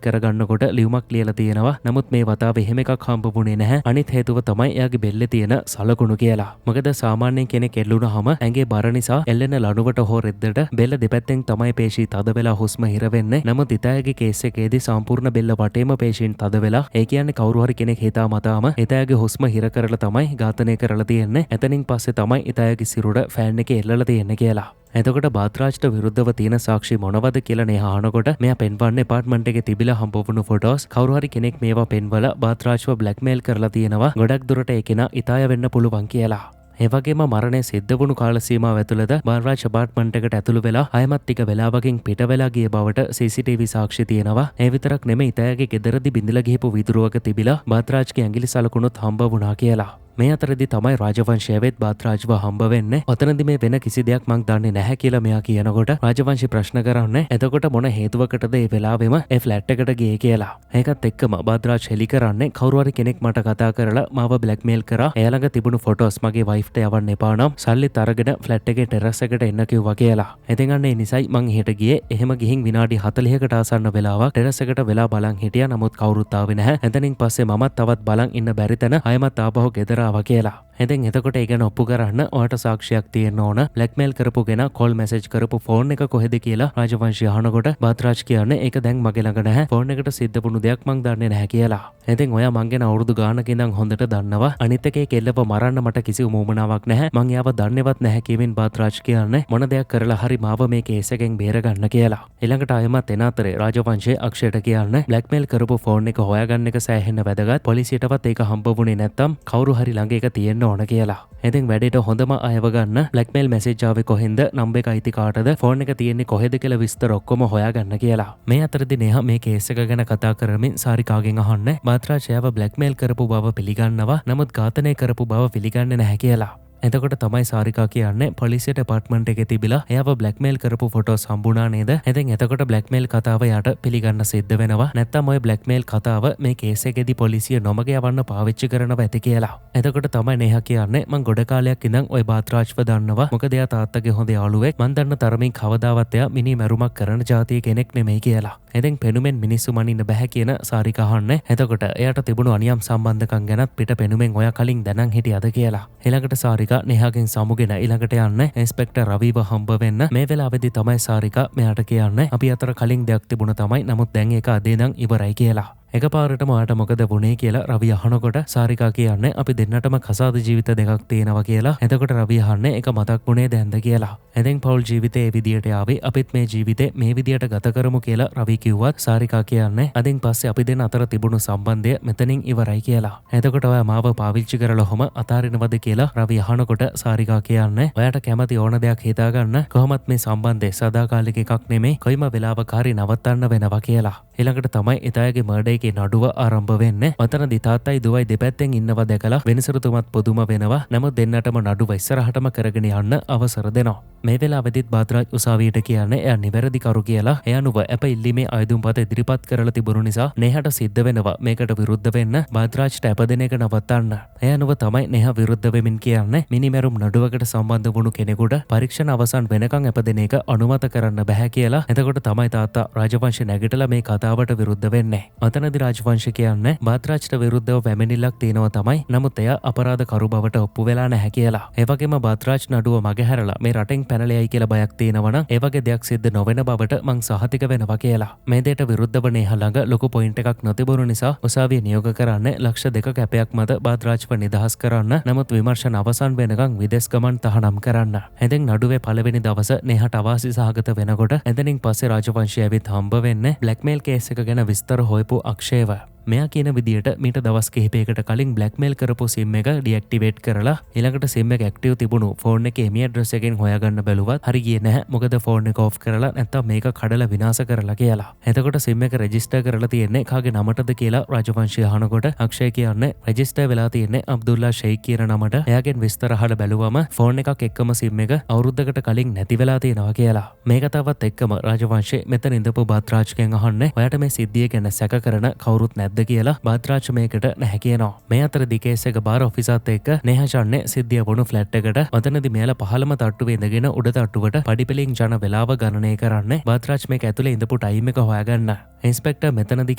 කරගන්නකොට ලියුමක් ලියලා තියෙනවා. නමුත් මේ වතාවේ එහෙම එකක් හම්බුනේ නැහැ. අනිත් හේතුව තමයි එයාගේ බෙල්ලේ තියෙන සලකුණු කියලා. මොකද සාමාන්‍යයෙන් කෙනෙක් එල්ලුනහම ඇඟේ බර නිසා එල්ලෙන ලණුවට හෝ රෙද්දට බෙල්ල දෙපැත්තෙන් තමයි පේශී තද වෙලා හුස්ම හිර වෙන්නේ. නමුත් ඉතායගේ කේස් එකේදී සම්පූර්ණ බෙල්ල වටේම පේශීන් තද වෙලා ඒ කියන්නේ කවුරු හරි කෙනෙක් හිතා මතාම ඉතායගේ හුස්ම හිර කරලා තමයි ඝාතනය කරලා තියෙන්නේ. එතනින් පස්සේ තමයි ඉතායගේ සිරුර ෆෑන් එකේ එල්ලලා තියෙන්නේ කියලා. එතකොට බාත්‍රාජ්ට විරුද්ධව තියෙන සාක්ෂි මොනවද කියලා නේහා අහනකොට මෙයා පෙන්වන්නේ ඇපාර්ට්මන්ට් එකේ තිබිලා හම්බ වුණු ෆොටෝස්. කවුරු හරි කෙනෙක් මේවා පෙන්වලා බාත්‍රාජ්ව බ්ලැක්මේල් කරලා තියෙනවා. ගොඩක් දුරට ඒ කෙනා ඉතාය වෙන්න පුළුවන් කියලා. ඒවගේම මරණය සිද්ධ වුණු කාල සීමාව ඇතුළත බාර්රාජ් ඇපාර්ට්මන්ට් එකට ඇතුළු වෙලා ආයමත් ටික වෙලාවකින් පිට වෙලා ගිය බවට CCTV සාක්ෂි තියෙනවා. ඒ විතරක් නෙමෙයි ඉතායගේ ගෙදරදී බිඳලා ගිහපු විදුරුවක තිබිලා බාත්‍රාජ්ගේ ඇඟිලි සලකුණුත් හම්බ වුණා කියලා. මේ අතරදී තමයි රාජවංශයවෙත් බාත්‍රාජ්ව හම්බ වෙන්නේ. ඔතනදී මේ වෙන කිසි දෙයක් මං දන්නේ නැහැ කියලා මෙයා කියනකොට රාජවංශි ප්‍රශ්න කරන්නේ එතකොට මොන හේතුවකටද මේ වෙලාවෙම ඒ ෆ්ලැට් එකට ගියේ කියලා. ඒකත් එක්කම බාත්‍රාජ් හෙලි කරන්නේ කවුරු හරි කෙනෙක් මට කතා කරලා මාව බ්ලැක්මේල් කරා. එයා ළඟ තිබුණු ෆොටෝස් මගේ වයිෆ්ට යවන්න එපා නම් සල්ලිත් අරගෙන ෆ්ලැට් එකේ ටෙරස් එකට එන්න කිව්වා කියලා. ඉතින් අන්න ඒ නිසයි මං එහෙට ගියේ. එහෙම ගිහින් විනාඩි 40කට ආසන්න වෙලාවක් ටෙරස් එකට වෙලා බලන් හිටියා. නමුත් කවුරුත් ආවේ නැහැ. එතනින් පස්සේ මමත් තවත් බලන් ඉන්න බැරි තැන ආයමත් ආපහු ගෙදර ආවා කියලා. ඉතින් එතකොට ඒ ගැන ඔප්පු කරන්න ඔයාට සාක්ෂියක් තියෙන්න ඕන. බ්ලැක්මේල් කරපු කෙනා කෝල් මැසේජ් කරපු ෆෝන් එක කොහෙද කියලා රාජවංශී අහනකොට බාත්‍රාජ් කියන්නේ ඒක දැන් මගේ ළඟ නැහැ. ෆෝන් එකට සිද්ධ වුණු දෙයක් මං දන්නේ නැහැ කියලා. ඉතින් ඔයා මං ගැන අවුරුදු ගානක ඉඳන් හොඳට දන්නවා. අනිත් එකේ කෙල්ලව මරන්න මට කිසි උවමනාවක් නැහැ. මං එයාව දන්නේවත් නැහැ කියමින් බාත්‍රාජ් කියන්නේ මොන දෙයක් කරලා හරි මාව මේ කේස් එකෙන් බේරගන්න කියලා. ඊළඟට ආයමත් එන අතරේ රාජවංශී අක්ෂයට කියන්නේ බ්ලැක්මේල් කරපු ෆෝන් එක හොයාගන්න එක සෑහෙන්න වැදගත්. පොලිසියටවත් ඒක හම්බ වුණේ නැත්තම් කවුරු හරි ළඟ ඒක තියෙන්න ඕන කියලා. ඉතින් වැඩේට හොඳම අයව ගන්න බ්ලැක්මේල් මැසේජ් ආවේ කොහෙන්ද, නම්බර් එක අයිති කාටද, ෆෝන් එක තියෙන්නේ කොහෙද කියලා විස්තර ඔක්කොම හොයාගන්න කියලා. මේ අතරදී නේහා මේ කේස් එක ගැන කතා කරමින් සාරිකාගෙන් අහන්නේ බාත්‍රාජ් එයාව බ්ලැක්මේල් කරපු බව පිළිගන්නවා, නමුත් ඝාතනය කරපු බව පිළිගන්නේ නැහැ කියලා. එතකොට තමයි සාරිකා කියන්නේ පොලිසිය ඩිපාර්ට්මන්ට් එකේ තිබිලා එයාව බ්ලැක්මේල් කරපු ෆොටෝස් හම්බුණා නේද? ඉතින් එතකොට බ්ලැක්මේල් කතාව යට පිළිගන්න සිද්ධ වෙනවා. නැත්තම් ඔය බ්ලැක්මේල් කතාව මේ කේස් එකේදී පොලිසිය නොමග යවන්න පාවිච්චි කරනවා ඇති කියලා. එතකොට තමයි නේහා කියන්නේ මං ගොඩ කාලයක් ඉඳන් ඔය බාත්‍රාජ්ව දන්නවා. මොකද එයා තාත්තගේ හොඳ යාළුවෙක්. මං දන්න තරමින් කවදාවත් එයා මිනි මැරුමක් කරන ජාතිය කෙනෙක් නෙමෙයි කියලා. ඉතින් පෙනුමෙන් මිනිස්සු මනින්න බෑ කියන සාරිකා අහන්නේ. එතකොට එයාට තිබුණු අනියම් සම්බන්ධකම් ගැනත් පිට පෙනුමෙන් ඔයා කලින් දැනන් හිටියද කියලා. ඊළඟට සාරිකා නේහාගෙන් සමුගෙන ඊළඟට යන්න ඉන්ස්පෙක්ටර් රවිව හම්බ වෙන්න. මේ වෙලාවේදී තමයි සාරිකා මෙයාට කියන්නේ අපි අතර කලින් දෙයක් තිබුණ තමයි, නමුත් දැන් ඒක අද ඉඳන් ඉවරයි කියලා. එකපාරටම ඔයාට මොකද වුනේ කියලා රවි අහනකොට සාරිකා කියන්නේ අපි දෙන්නටම කසාද ජීවිත දෙකක් තියෙනවා කියලා. එතකොට රවි අහන්නේ ඒක මතක් වුණේ දැන්ද කියලා. එතෙන් පෞල් ජීවිතේ ඒ විදියට ආවේ, අපිත් මේ ජීවිතේ මේ විදියට ගත කරමු කියලා රවි කිව්වත් සාරිකා කියන්නේ අදින් පස්සේ අපි දෙන්න අතර තිබුණු සම්බන්ධය මෙතනින් ඉවරයි කියලා. එතකොට ඔයා මාව පාවිච්චි කරලොහම අතාරිනවද කියලා රවි අහනකොට සාරිකා කියන්නේ ඔයාට කැමති ඕන දෙයක් හිතාගන්න, කොහොමත් මේ සම්බන්ධය සදාකාලික එකක් නෙමෙයි, කොයිම වෙලාවක හරි නවත්තන්න වෙනවා කියලා. ඊළඟට තමයි එතාගේ මර්ඩර් නඩුව ආරම්භ වෙන්නේ. ඔතනදී තාත්තයි දුවයි දෙපැත්තෙන් ඉන්නවා දැකලා වෙනසරුතුමත් පොදුම වෙනවා. නමුත් දෙන්නටම නඩුව ඉස්සරහටම කරගෙන යන්න අවසර දෙනවා. මේ වෙලාවෙදිත් බාත්‍රාජ් උසාවියට කියන්නේ එයා නිවැරදි කරු කියලා. එයානුව අප ඉල්ලීමේ ආයුධම්පත ඉදිරිපත් කරලා තිබුණු නිසා නේහාට සිද්ධ වෙනවා මේකට විරුද්ධ වෙන්න, බාත්‍රාජ්ට අප දෙන එක නවත්තන්න. එයානුව තමයි නේහා විරුද්ධ වෙමින් කියන්නේ මිනිමැරුම් නඩුවකට සම්බන්ධ වුණු කෙනෙකුට පරීක්ෂණ අවසන් වෙනකන් අප දෙන එක අනුමත කරන්න බෑ කියලා. එතකොට තමයි තාත්තා රාජවංශ නැගිටලා මේ කතාවට විරුද්ධ වෙන්නේ. ඔතනදී රාජවංශ කියන්නේ බාත්‍රාජ්ට විරුද්ධව පැමිණිල්ලක් තියෙනවා තමයි, නමුත් එයා අපරාධ කරු බවට ඔප්පු වෙලා නැහැ කියලා. ඒ වගේම බාත්‍රාජ් නඩුව මගහැරලා මේ රටෙන් පැනලයයි කියලා බයක් තියෙනවනම් ඒ වගේ දෙයක් සිද්ධ නොවන බවට මං සහතික වෙනවා කියලා. මේ දෙයට විරුද්ධව නේහා ළඟ ලොකු පොයින්ට් එකක් නොතිබුණු නිසා උසාවිය නියෝග කරන්නේ ලක්ෂ 2 කැපයක් මත බාත්‍රාජ්ව නිදහස් කරන්න, නමුත් විමර්ශන අවසන් වෙනකන් විදේශ ගමන් තහනම් කරන්න. එතෙන් නඩුවේ පළවෙනි දවස නේහාට අවාසි සහගත වෙනකොට එතනින් පස්සේ රාජවංශය ඇවිත් හම්බ වෙන්නේ බ්ලැක්මේල් කේස් එක ගැන විස්තර හොයපු අක්ෂයව. මෙයා කියන විදියට මීට දවස් කිහිපයකට කලින් බ්ලැක්මේල් කරපු සිම් එක ඩිඇක්ටිවේට් කරලා ඊළඟට සිම් එක ඇක්ටිව් තිබුණු ෆෝන් එකේ එමි ඇඩ්‍රස් එකෙන් හොයාගන්න බැලුවත් හරි ගියේ නැහැ. මොකද ෆෝන් එක ඔෆ් කරලා නැත්තම් මේක කඩලා විනාශ කරලා කියලා. එතකොට සිම් එක රෙජිස්ටර් කරලා තියෙන්නේ කාගේ නමටද කියලා රාජවංශය අහනකොට අක්ෂය කියන්නේ රෙජිස්ටර් වෙලා තියෙන්නේ අබ්දුල්ලා ෂෙයික් කියන නමට. එයාගෙන් විස්තර අහලා බැලුවම ෆෝන් එකක් එක්කම සිම් එක අවුරුද්දකට කලින් නැති වෙලා තියෙනවා කියලා. මේක තවත් එක්කම රාජවංශය මෙතන ඉඳපු බාත්‍රාජ්ගෙන් අහන්නේ ඔයාට මේ සිද්ධිය ගැන සැක කරන කවුරුත් නැද්ද කියලා. බාත්‍රාජ් මේකට නැහැ කියනවා. මේ අතරදී කේස් එක බාර ඔෆිසර්ත් එක්ක නේහා යන්නේ සිද්ධිය වුණු ෆ්ලැට් එකට. ඔතනදී මෙයාලා පහළම තට්ටුවේ ඉඳගෙන උඩ තට්ටුවට පඩිපෙලින් යන වෙලාව ගණනය කරන්නේ බාත්‍රාජ් මේක ඇතුලේ ඉඳපු ටයිම් එක හොයාගන්න. ඉන්ස්පෙක්ටර් මෙතනදී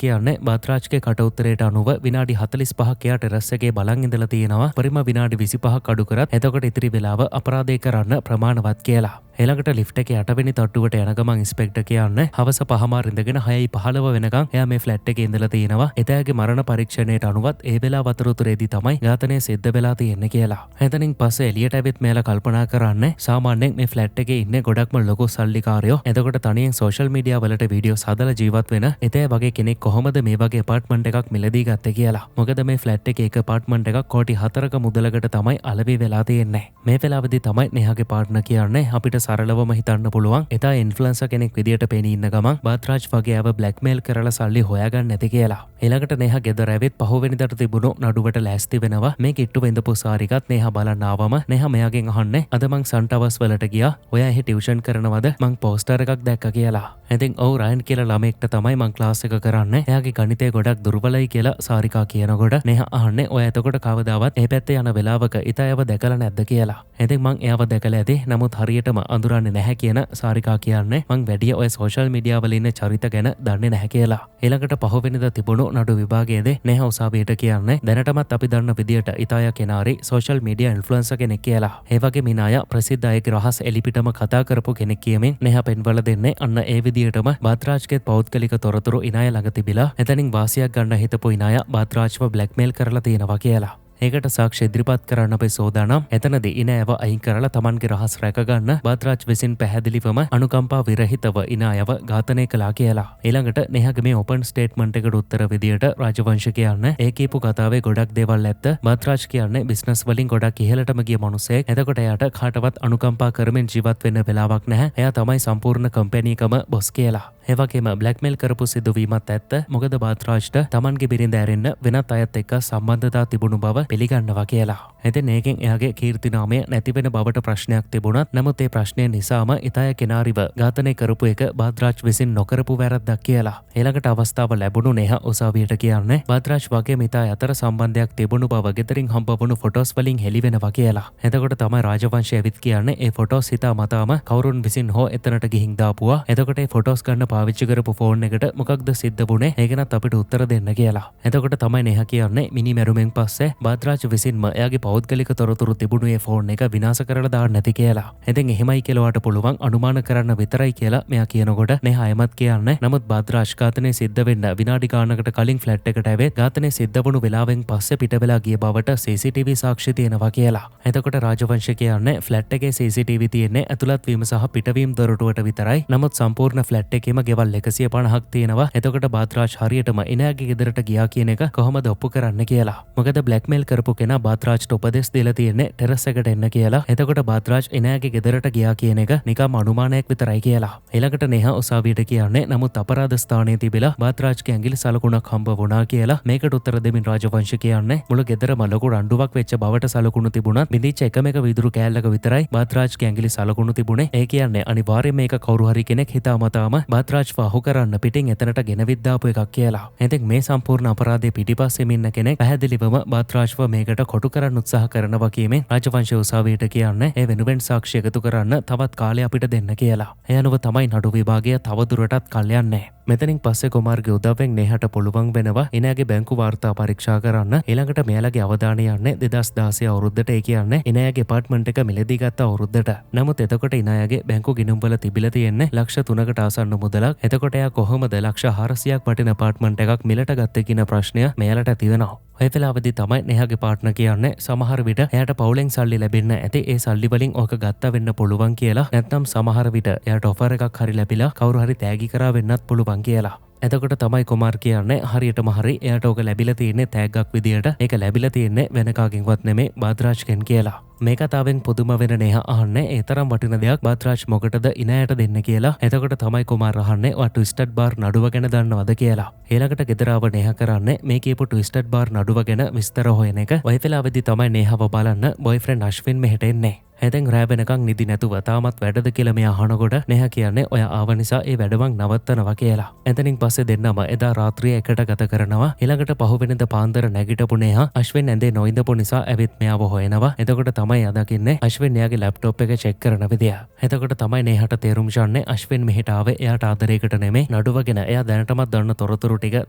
කියන්නේ බාත්‍රාජ්ගේ කට උත්තරයට අනුව විනාඩි 45ක් එයා ටෙරස් එකේ බලන් ඉඳලා තියෙනවා. පරිම විනාඩි 25ක් අඩු කරත් එතකොට ඉතිරි වෙලාව අපරාධය කරන්න ප්‍රමාණවත් කියලා. ඊළඟට ලිෆ්ට් එකේ 8 වෙනි තට්ටුවට යන ගමන් ඉන්ස්පෙක්ටර් කියන්නේ හවස 5:00 ඉඳගෙන 6:15 වෙනකන් එයා මේ ෆ්ලැට් එකේ ඉඳලා තියෙනවා. එතෑගේ මරණ පරීක්ෂණයට අනුවත් ඒ වෙලාව අතරතුරේදී තමයි ඝාතනය සිද්ධ වෙලා තියෙන්නේ කියලා. එතනින් පස්සේ එළියට ඇවිත් මෙයාලා කල්පනා කරන්නේ සාමාන්‍යයෙන් මේ ෆ්ලැට් එකේ ඉන්නේ ගොඩක්ම ලොකු සල්ලිකාරයෝ. එතකොට තනියෙන් සෝෂල් මීඩියා වලට වීඩියෝස් හදලා ජීවත් වෙන එතේ වගේ කෙනෙක් කොහොමද මේ වගේ ඇපාර්ට්මන්ට් එකක් මිලදී ගත්තේ කියලා. මොකද මේ ෆ්ලැට් එකේ එක ඇපාර්ට්මන්ට් එකක් කෝටි 4ක මුදලකට තමයි අලෙවි වෙලා තියෙන්නේ. මේ වෙලාවේදී තමයි නේහාගේ පාර්ට්නර් කියන්නේ අපිට සරලවම හිතන්න පුළුවන් එතා ඉන්ෆ්ලුවෙන්සර් කෙනෙක් විදියට පෙනී ඉන්න ගමන් බාත්‍රාජ් වගේ අව බ්ලැක්මේල් කරලා සල්ලි හොයාගන්න නැති කියලා. ඊළඟට නේහා ගෙදර ඇවිත් පහුවෙනිදට තිබුණු නඩුවට ලෑස්ති වෙනවා. මේ කිට්ටුව ඉඳපු සාරිකත් නේහා බලන්න ආවම නේහා මෙයාගෙන් අහන්නේ අද මං සන් ටවර්ස් වලට ගියා. ඔයා එහෙ ටියුෂන් කරනවද? මං පෝස්ටර් එකක් දැක්කා කියලා. ඉතින් ඔව් රයන් කියලා ළමෙක්ට තමයි මං ක්ලාස් එක කරන්නේ. එයාගේ ගණිතය ගොඩක් දුර්වලයි කියලා සාරිකා කියනකොට නේහා අහන්නේ ඔයා එතකොට කවදාවත් ඒ පැත්තේ යන වෙලාවක ඉතායව දැකලා නැද්ද කියලා. ඉතින් මං එයාව දැකලා ඇති. නමුත් හරියටම අඳුරන්නේ නැහැ කියන සාරිකා කියන්නේ මං වැඩිය ඔය සෝෂල් මීඩියා වල ඉන්න චරිත ගැන දන්නේ නැහැ කියලා. ඊළඟට පහුවෙනිදා තිබුණු නඩු විභාගයේදී නේහා උසාවියට කියන්නේ දැනටමත් අපි දන්න විදියට ඉතායා කෙනාරි සෝෂල් මීඩියා ඉන්ෆ්ලුවෙන්සර් කෙනෙක් කියලා. ඒ වගේ මිනායා ප්‍රසිද්ධ අයගේ රහස් එලිපිටම කතා කරපු කෙනෙක් කියමින් නේහා පෙන්වල දෙන්නේ අන්න ඒ විදියටම බාත්‍රාජ්ගේ පෞද්ගලික තොරතුරු ඉනායා ළඟ තිබිලා එතනින් වාසියක් ගන්න හිතපු ඉනායා බාත්‍රාජ්ව බ්ලැක්මේල් කරලා තියෙනවා කියලා. ඒකට සාක්ෂි ඉදිරිපත් කරන්න අපි සෝදානම්. එතනදී ඉනායව අයින් කරලා තමන්ගේ රහස් රැකගන්න බාද්රාජ් විසින් පැහැදිලිවම අනුකම්පා විරහිතව ඉනායව ඝාතනය කළා කියලා. ඊළඟට නෙහාගේ මේ ඕපන් ස්ටේට්මන්ට් එකට උත්තර විදියට රාජවංශ කියන්නේ ඒ කියපු කතාවේ ගොඩක් දේවල් ඇත්ත. බාද්රාජ් කියන්නේ බිස්නස් වලින් ගොඩක් ඉහළටම ගිය මිනිසෙක්. එතකොට එයාට කාටවත් අනුකම්පා කරමින් ජීවත් වෙන්න වෙලාවක් නැහැ. එයා තමයි සම්පූර්ණ කම්පැනි එකම බොස් කියලා. ඒ වගේම බ්ලැක්මේල් කරපු සිදුවීමත් ඇත්ත. මොකද බාද්රාජ්ට තමන්ගේ බිරිඳ ඇරෙන්න වෙනත් අයත් එක්ක සම්බන්ධතා තිබුණු බව පිළිගන්නවා කියලා. එතෙන් ඒකෙන් එයාගේ කීර්තිනාමය නැති වෙන බවට ප්‍රශ්නයක් තිබුණත් නමුත් ඒ ප්‍රශ්නය නිසාම ඉතාය කෙනාරිව ඝාතනය කරපු එක බාද්රාජ් විසින් නොකරපු වැරද්දක් කියලා. ඊළඟට අවස්ථාව ලැබුණු නෙහා උසාවියට කියන්නේ බාද්රාජ් වගේ මිතාය අතර සම්බන්ධයක් තිබුණු බව ගෙදරින් හම්බවුණු ෆොටෝස් වලින් හෙළි වෙනවා කියලා. එතකොට තමයි රාජවංශය ඇවිත් කියන්නේ ඒ ෆොටෝස් හිතා මතාම කවුරුන් විසින් හෝ එතනට ගිහින් දාපුවා. එතකොට ඒ ෆොටෝස් ගන්න පාවිච්චි කරපු ෆෝන් එකට මොකක්ද සිද්ධ වුනේ? ඒ ගැනත් අපිට උත්තර දෙන්න කියලා. එතකොට තමයි නෙහා කියන්නේ මිනි මැරුමෙන් පස්සේ බාද්රාජ් විසින්ම එයාගේ පෞද්ගලික තොරතුරු තිබුණු ඒ ෆෝන් එක විනාශ කරලා දාන්න නැති කියලා. ඉතින් එහෙමයි කියලාට පුළුවන් අනුමාන කරන්න විතරයි කියලා මෙයා කියනකොට නෙහා එමත් කියන්නේ නමුත් බාද්රාජ් ඝාතනය සිද්ධ වෙන්න විනාඩි ගානකට කලින් ෆ්ලැට් එකට ඇවිත් ඝාතනය සිද්ධ වුණු වෙලාවෙන් පස්සේ පිට වෙලා ගිය බවට CCTV සාක්ෂි තියෙනවා කියලා. එතකොට රාජවංශ කියන්නේ ෆ්ලැට් එකේ CCTV තියෙන්නේ ඇතුළත් වීම සහ පිටවීම දොරටුවට විතරයි. නමුත් සම්පූර්ණ ෆ්ලැට් එකේම ගෙවල් 150ක් තියෙනවා. එතකොට බාද්රාජ් හරියටම ඉනාගේ ගෙදරට ගියා කියන එක කොහොමද ඔප්පු කරන්න කියලා. මොකද බ්ලැක්මේල් කරපු කෙනා බාද්රාජ්ට උපදෙස් දීලා තියෙන්නේ ටෙරස් එකට එන්න කියලා. එතකොට බාද්රාජ් ඉනාගේ ගෙදරට ගියා කියන එක නිකම් අනුමානයක් විතරයි කියලා. ඊළඟට නෙහා උසාවියට කියන්නේ නමුත් අපරාධ ස්ථානයේ තිබිලා බාද්රාජ්ගේ ඇඟිලි සලකුණක් හම්බ වුණා කියලා. මේකට උත්තර දෙමින් රාජවංශ කියන්නේ මුළු ගෙදරම ලොකු රණ්ඩුවක් වෙච්ච බවට සලකුණු තිබුණත් බිඳිච්ච එකම එක විදුරු කෑල්ලක විතරයි බාද්රාජ්ගේ ඇඟිලි සලකුණු තිබුණේ. ඒ කියන්නේ අනිවාර්යයෙන්ම මේක කවුරු හරි කෙනෙක් හිතාමතාම බාද්රාජ්ව අහු කරන්න පිටින් එතනට ගෙනවිත් දාපු එකක් කියලා. ඉතින් මේ සම්පූර්ණ අපරාධයේ පිටිපස්සෙම ඉන්න කෙනෙක් පැහැදිලිවම බාද්රාජ්ව මේකට කොටු කරන්න උත්සාහ කරනවා කියමින් රාජවංශ උසාවියට කියන්නේ ඒ වෙනුවෙන් සාක්ෂි එකතු කරන්න තවත් කාලය අපිට දෙන්න කියලා. ඒ අනුව තමයි නඩු විභාගය තවදුරටත් කල් යන්නේ. මෙතනින් පස්සේ කුමාර්ගේ උදව්වෙන් නෙහාට පුළුවන් වෙනවා ඉනාගේ බැංකු වාර්තා පරීක්ෂා කරන්න. ඊළඟට මෙයාලගේ අවධානය යන්නේ 2016 අවුරුද්දට. ඒ කියන්නේ ඉනාගේ ඇපාර්ට්මන්ට් එක මිලදී ගත්ත අවුරුද්දට. නමුත් එතකොට ඉනාගේ බැංකු ගිණුම්වල තිබිලා තියෙන්නේ ලක්ෂ 3කට ආසන්න මුදලක්. එතකොට එයා කොහොමද ලක්ෂ 400ක් වටින ඇපාර්ට්මන්ට් එකක් මිලට ගත්තේ කියන ප්‍රශ්නය මෙයාලට ඇති වෙනවා. ඔය වෙලාවදී තමයි නෙහාගේ පාර්ට්නර් කියන්නේ සමහර විට එයාට පවුලෙන් සල්ලි ලැබෙන්න ඇති. ඒ සල්ලි වලින් ඕක ගත්තා වෙන්න පුළුවන් කියලා. නැත්නම් සමහර විට එයාට ඔෆර් එකක් හරි ලැබිලා කවුරු හරි තෑගි කරා වෙන්නත් පුළුවන් කියලා. එතකොට තමයි කුමාර් කියන්නේ හරියටම හරි එයාට ඕක ලැබිලා තියෙන්නේ තෑග්ගක් විදියට. ඒක ලැබිලා තියෙන්නේ වෙන කාගෙන්වත් නෙමෙයි බාද්රාජ්ගෙන් කියලා. මේ කතාවෙන් පුදුම වෙන නෙහා අහන්නේ ඒ තරම් වටින දෙයක් බාද්රාජ් මොකටද ඉනායට දෙන්න කියලා. එතකොට තමයි කුමාර් අහන්නේ ඔයා ට්විස්ටඩ් බාර් නඩුව ගැන දන්නවද කියලා. ඊළඟට ගෙදරව නෙහා කරන්නේ මේ කියපු ට්විස්ටඩ් බාර් නඩුව ගැන විස්තර හොයන එක. ඔය වෙලාවෙදි තමයි නෙහාව බලන්න බොයිෆ්‍රෙන්ඩ් අශ්වින් මෙහෙට එන්නේ. ඇතැන් රෑ වෙනකන් නිදි නැතුව තාමත් වැඩද කියලා මෙයා අහනකොට නෙහා කියන්නේ ඔය ආව නිසා ඒ වැඩමක් නවත්තනවා කියලා. එතනින් පස්සේ දෙන්නම එදා රාත්‍රිය එකට ගත කරනවා. ඊළඟට පහුවෙනිද පාන්දර නැගිටපු නෙහා අශ්වින් ඇඳේ නොඉඳපු නිසා ඇවිත් මෙයාව හොයනවා. එතකොට තමයි අදකින්නේ අශ්වින් එයාගේ ලැප්ටොප් එක චෙක් කරන විදිය. එතකොට තමයි නෙහාට තේරුම් යන්නේ අශ්වින් මෙහෙට ආවේ එයාට ආදරයකට නෙමෙයි නඩුව ගැන එයා දැනටමත් දන්න තොරතුරු ටික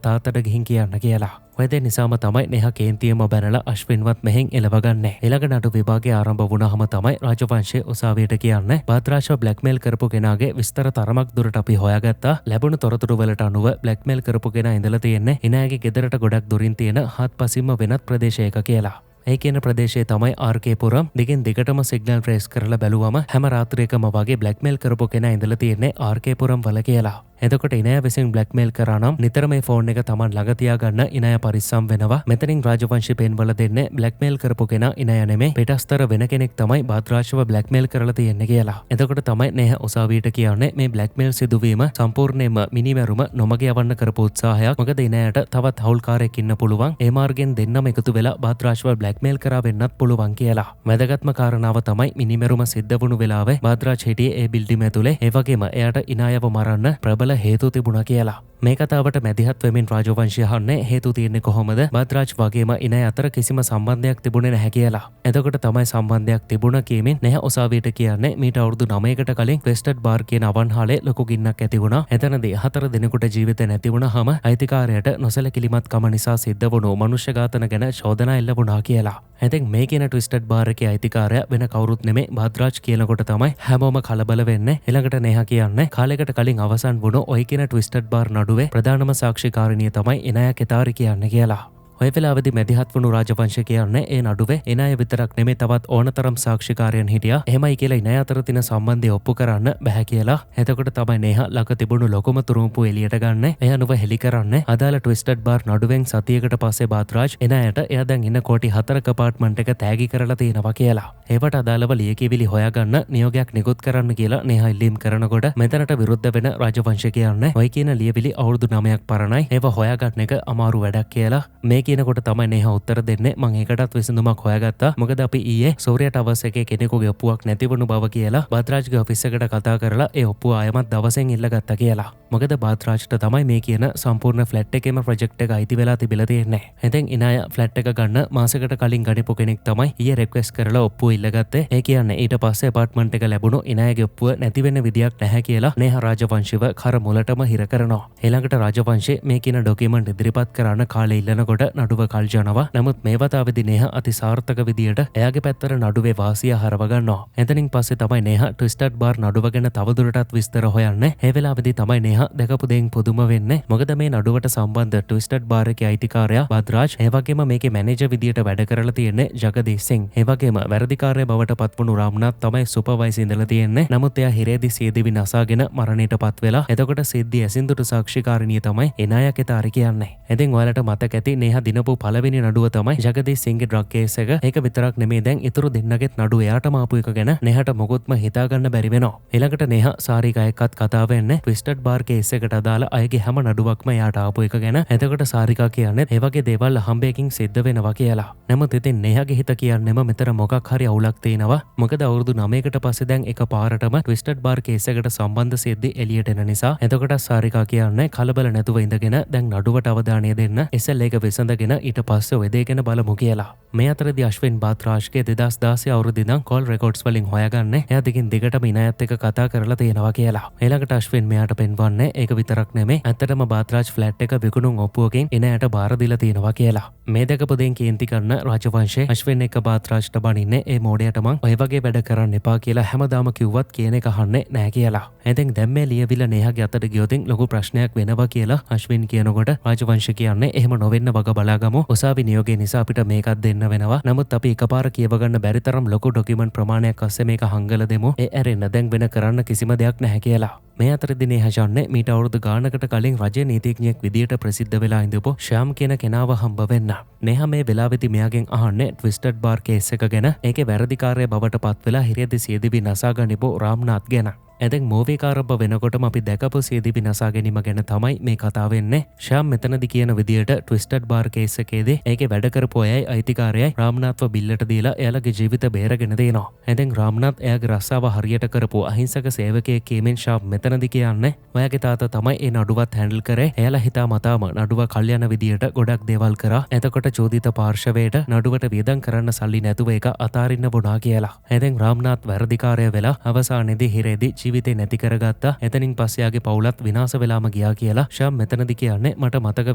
තාත්තට ගිහින් කියන්න කියලා. ඔය දේ නිසාම තමයි නෙහා කේන්තියම බැනලා අශ්වින්වත් මෙහෙන් එලවගන්නේ. ඊළඟ නඩු විභාගය ආරම්භ වුණාම තමයි රාජවංශයේ උසාවියට කියන්නේ බාද්රාජ්ව බ්ලැක්මේල් කරපු කෙනාගේ විස්තර තරමක් දුරට අපි හොයාගත්තා. ලැබුණු තොරතුරු වලට අනුව බ්ලැක්මේල් කරපු කෙනා ඉඳලා තියෙන්නේ ඉනාගේ ගෙදරට ගොඩක් දුරින් තියෙන හත්පසින්ම වෙනත් ප්‍රදේශයක කියලා. ඒ කියන ප්‍රදේශයේ තමයි ආර්.කේ පුරම්. දිගින් දිගටම සිග්නල් ට්‍රේස් කරලා බැලුවම හැම රාත්‍රියකම වගේ බ්ලැක්මේල් කරපු කෙනා ඉඳලා තියෙන්නේ ආර්.කේ පුරම් වල කියලා. එතකොට ඉනය විසින් බ්ලැක්මේල් කරා නම් නිතර මේ ෆෝන් එක Taman ළඟ තියාගන්න ඉනය පරිස්සම් වෙනවා. මෙතනින් රාජවංශී පෙන්වල දෙන්නේ බ්ලැක්මේල් කරපු කෙනා ඉනය නෙමෙයි පිටස්තර වෙන කෙනෙක් තමයි බාද්රාජ්ව බ්ලැක්මේල් කරලා තියෙන්නේ කියලා. එතකොට තමයි නෙහ උසාවියට කියන්නේ මේ බ්ලැක්මේල් සිදුවීම සම්පූර්ණයෙන්ම මිනිමැරුම නොමග යවන්න කරපු උත්සාහයක්. මොකද ඉනයට තවත් හවුල්කාරයෙක් ඉන්න පුළුවන්. ඒ මාර්ගෙන් දෙන්නම එකතු වෙලා බාද්රාජ්ව බ්ලැක්මේල් කරා වෙන්නත් පුළුවන් කියලා. වැදගත්ම කාරණාව තමයි මිනිමැරුම සිද්ධ වුණු වෙලාවේ බාද්රාජ් හිටියේ ඒ බිල්ඩින් ඇතුලේ. ඒ වගේම එයාට ඉනායව මරන්න ප්‍රබල හේතු තිබුණා කියලා. මේ කතාවට මැදිහත් වෙමින් රාජවංශය අහන්නේ හේතු තියෙන්නේ කොහොමද? බාද්රාජ් වගේම ඉනය අතර කිසිම සම්බන්ධයක් තිබුණේ නැහැ කියලා. එතකොට තමයි සම්බන්ධයක් තිබුණා කියමින් නෙහ උසාවියට කියන්නේ මීට අවුරුදු 9කට කලින් ක්වෙස්ටඩ් බාර් කියන අවන්හලේ ලොකු ගින්නක් ඇති වුණා. එතනදී 4 දිනකට ජීවිත නැති වුණාම අයිතිකාරයට නොසැලකිලිමත් කම නිසා සිද්ධ වුණු මනුෂ්‍ය ඝාතන ගැන චෝදනා එල්ල වුණා කියලා. ඉතින් මේ කියන ට්විස්ටඩ් බාර් එකේ අයිතිකාරයා වෙන කවුරුත් නෙමෙයි බාද්රාජ් කියනකොට තමයි හැමෝම කලබල වෙන්නේ. ඊළඟට නෙහ කියන්නේ කාලයකට කලින් අවසන් වුණු ඔය කියන ට්විස්ටඩ් බාර් නඩුවේ ප්‍රධානම සාක්ෂිකාරිනිය තමයි ඉනය කෙතාරි කියන්නේ කියලා. ඔය වෙලාවේදී මැදිහත් වුණු රාජවංශ කියන්නේ ඒ නඩුවේ එන අය විතරක් නෙමෙයි තවත් ඕනතරම් සාක්ෂිකාරයන් හිටියා. එහෙමයි කියලා ඉන අය අතර තියෙන සම්බන්ධය ඔප්පු කරන්න බෑ කියලා. එතකොට තමයි නේහා ළඟ තිබුණු ලොකුම තුරුම්පු එළියට ගන්න. එය අනුව හෙලි කරන්නේ අදාළ ට්විස්ටඩ් බාර් නඩුවෙන් සතියකට පස්සේ බාද්රාජ් එන අයට එයා දැන් ඉන්න කෝටි 4ක අපාර්ට්මන්ට් එක තෑගි කරලා තියෙනවා කියලා. ඒවට අදාළව ලියකියවිලි හොයාගන්න නියෝගයක් නිකුත් කරන්න කියලා නේහා ඉල්ලීම් කරනකොට මෙතනට විරුද්ධ වෙන රාජවංශ කියන්නේ ඔය කියන ලියවිලි අවුරුදු 9ක් පරණයි. ඒවා හොයාගන්න එක අමාරු වැඩක් කියලා. මේ කියනකොට තමයි නේහා උත්තර දෙන්නේ මම ඒකටත් විසඳුමක් හොයාගත්තා. මොකද අපි ඊයේ සූර්ය ටවර්ස් එකේ කෙනෙකුගේ ඔප්පුවක් නැතිවුණු බව කියලා බාද්රාජ්ගේ ඔෆිස් එකට කතා කරලා ඒ ඔප්පුව ආයමත් දවසෙන් ඉල්ලගත්තා කියලා. මොකද බාද්රාජ්ට තමයි මේ කියන සම්පූර්ණ ෆ්ලැට් එකේම ප්‍රොජෙක්ට් එක අයිති වෙලා තිබිලා තියෙන්නේ. ඉතින් ඉන අය ෆ්ලැට් එක ගන්න මාසෙකට කලින් ගනිපු කෙනෙක් තමයි ඊයේ රික්වෙස්ට් කරලා ඔප්පුව ඉල්ලගත්තේ. ඒ කියන්නේ ඊට පස්සේ අපාර්ට්මන්ට් එක ලැබුණු ඉන අයගේ ඔප්පුව නැති වෙන්න විදියක් නැහැ කියලා නේහා රාජවංශිව කර මුලටම හිර කරනවා. ඊළඟට රාජවංශේ මේ කියන ඩොකියුමන්ට් ඉදිරිපත් කරන්න කාලේ ඉල්ලනකොට නඩුව කල් යනවා. නමුත් මේ වතාවේදී නේහා අති සාර්ථක විදියට එයාගේ පැත්තට නඩුවේ වාසිය හරව ගන්නවා. එතනින් පස්සේ තමයි නේහා ට්විස්ටඩ් බාර් නඩුව ගැන තවදුරටත් විස්තර හොයන්නේ. ඒ වෙලාවේදී තමයි නේහා දැකපු දෙයින් පුදුම වෙන්නේ. මොකද මේ නඩුවට සම්බන්ධ ට්විස්ටඩ් බාර් එකේ අයිතිකාරයා බාද්රාජ් ඒ වගේම මේකේ මැනේජර් විදියට වැඩ කරලා තියෙන්නේ ජගදීෂ් සිං. ඒ වගේම වැරදිකාරයා බවට පත්වුණු රාම්නාත් තමයි සුපර්වයිසර් ඉඳලා තියෙන්නේ. නමුත් එයා හිරේදී සියදිවි නසාගෙන මරණයටපත් වෙලා. එතකොට සිද්ධිය ඇසින්දුට සාක්ෂිකාරිනිය තමයි එනායක තාරි කියන්නේ. ඉතින් ඔයාලට මතක ඇති නේහා දිනපු පළවෙනි නඩුව තමයි ජගදීෂ් සිංගේ ඩ්‍රග් කේස් එක. ඒක විතරක් නෙමෙයි දැන් ඉතුරු දෙන්නගෙත් නඩුව එයාටම ආපු එක ගැන නේහාට මොකොත්ම හිතාගන්න බැරි වෙනවා. ඊළඟට නේහා සාරිකා එක්කත් කතා වෙන්නේ ට්විස්ටඩ් බාර් කේස් එකට අදාළ අයගේ හැම නඩුවක්ම එයාට ආපු එක ගැන. එතකොට සාරිකා කියන්නේ ඒ වගේ දේවල් හම්බෙකින් සිද්ධ වෙනවා කියලා. නමුත් ඉතින් නේහාගේ හිත කියන්නේම මෙතන මොකක් හරි අවුලක් තියෙනවා. මොකද අවුරුදු 9කට පස්සේ දැන් එක පාරටම ට්විස්ටඩ් බාර් කේස් එකට සම්බන්ධ සිද්ධි එළියට එන නිසා. එතකොට සාරිකා කියන්නේ කලබල නැතුව ඉඳගෙන දැන් නඩුවට අවධානය දෙන්න. ඉස්සෙල්ලා ඒක විසඳගෙන ඊට පස්සේ ඔය දේ ගැන බලමු කියලා. මේ අතරදී අශ්වින් බාද්රාජ්ගේ 2016 අවුරුද්දේ ඉඳන් කෝල් රෙකෝඩ්ස් වලින් හොයාගන්නේ එයා දිගින් දිගටම ඉනායත් එක්ක කතා කරලා තියෙනවා කියලා. ඊළඟට අශ්වින් මෙයාට පෙන්වන්නේ ඒක විතරක් නෙමෙයි ඇත්තටම බාද්රාජ් ෆ්ලැට් එක විකුණුම් ඔප්පුවකින් ඉනායට බාර දීලා තියෙනවා කියලා. මේ දැකපු දෙයින් කේන්ති කරන රාජවංශේ අශ්වින් එක්ක බාද්රාජ්ට බනින්නේ ඒ මෝඩයට මං ඔය වගේ වැඩ කරන්න එපා කියලා හැමදාම කිව්වත් කියන එක අහන්නේ නැහැ කියලා. ඉතින් දැන් මේ ලියවිල නේහාගේ අතට ගියොතින් ලොකු ප්‍රශ්නයක් වෙනවා කියලා අශ්වින් කියනකොට රාජවංශ කියන්නේ එහෙම නොවෙන්න වග බලාගමු. උසාවි නියෝගය නිසා අපිට මේකත් දෙන්න වෙනවා. නමුත් අපි එකපාර කියව ගන්න බැරි තරම් ලොකු ඩොකියුමන්ට් ප්‍රමාණයක් අස්සේ මේක හංගල දෙමු. ඒ ඇරෙන්න දැන් වෙන කරන්න කිසිම දෙයක් නැහැ කියලා. මේ අතරදී නේහා යන්නේ මීට අවුරුදු ගානකට කලින් රජයේ නීතිඥයෙක් විදියට ප්‍රසිද්ධ වෙලා ඉඳපු ශ්‍යාම් කියන කෙනාව හම්බ වෙන්න. නේහා මේ වෙලාවේදී මෙයාගෙන් අහන්නේ ට්විස්ටඩ් බාර් කේස් එක ගැන. ඒකේ වැරදිකාරය බවට පත් වෙලා හිරේදී සියදිවි නසා ගනිපු රාම්නාත් ගැන. ඇතැන් මෝවේකාරබ වෙනකොටම අපි දැකපු සියදිවි නසා ගැනීම ගැන තමයි මේ කතාව වෙන්නේ. ශ්‍යාම් මෙතනදි කියන විදියට ට්විස්ටඩ් බාර් කේස් එකේදී ඒකේ වැඩ කරපු අයයි අයිතිකාරයයි රාම්නාත්ව බිල්ලට දීලා එයාලගේ ජීවිත බේරගෙන දෙනවා. ඇතැන් රාම්නාත් එයාගේ රස්සාව හරියට කරපු අහිංසක සේවකයෙක් කීමෙන් ශ්‍යාම් මෙතනදි කියන්නේ ඔයාගේ තාත්තා තමයි ඒ නඩුවත් හැන්ඩල් කරේ. එයාලා හිතා මතාම නඩුව කල්යන විදියට ගොඩක් දේවල් කරා. එතකොට චෝදිත පාර්ශවයට නඩුවට වියදම් කරන්න සල්ලි නැතුව ඒක අතාරින්න වුණා කියලා. ඇතැන් රාම්නාත් වැරදිකාරය වෙලා අවසානයේදී හිරේදී ජීවිතේ නැති කරගත්තා. එතනින් පස්සේ යාගේ පවුලත් විනාශ වෙලාම ගියා කියලා ශ්‍යාම් මෙතනදි කියන්නේ මට මතක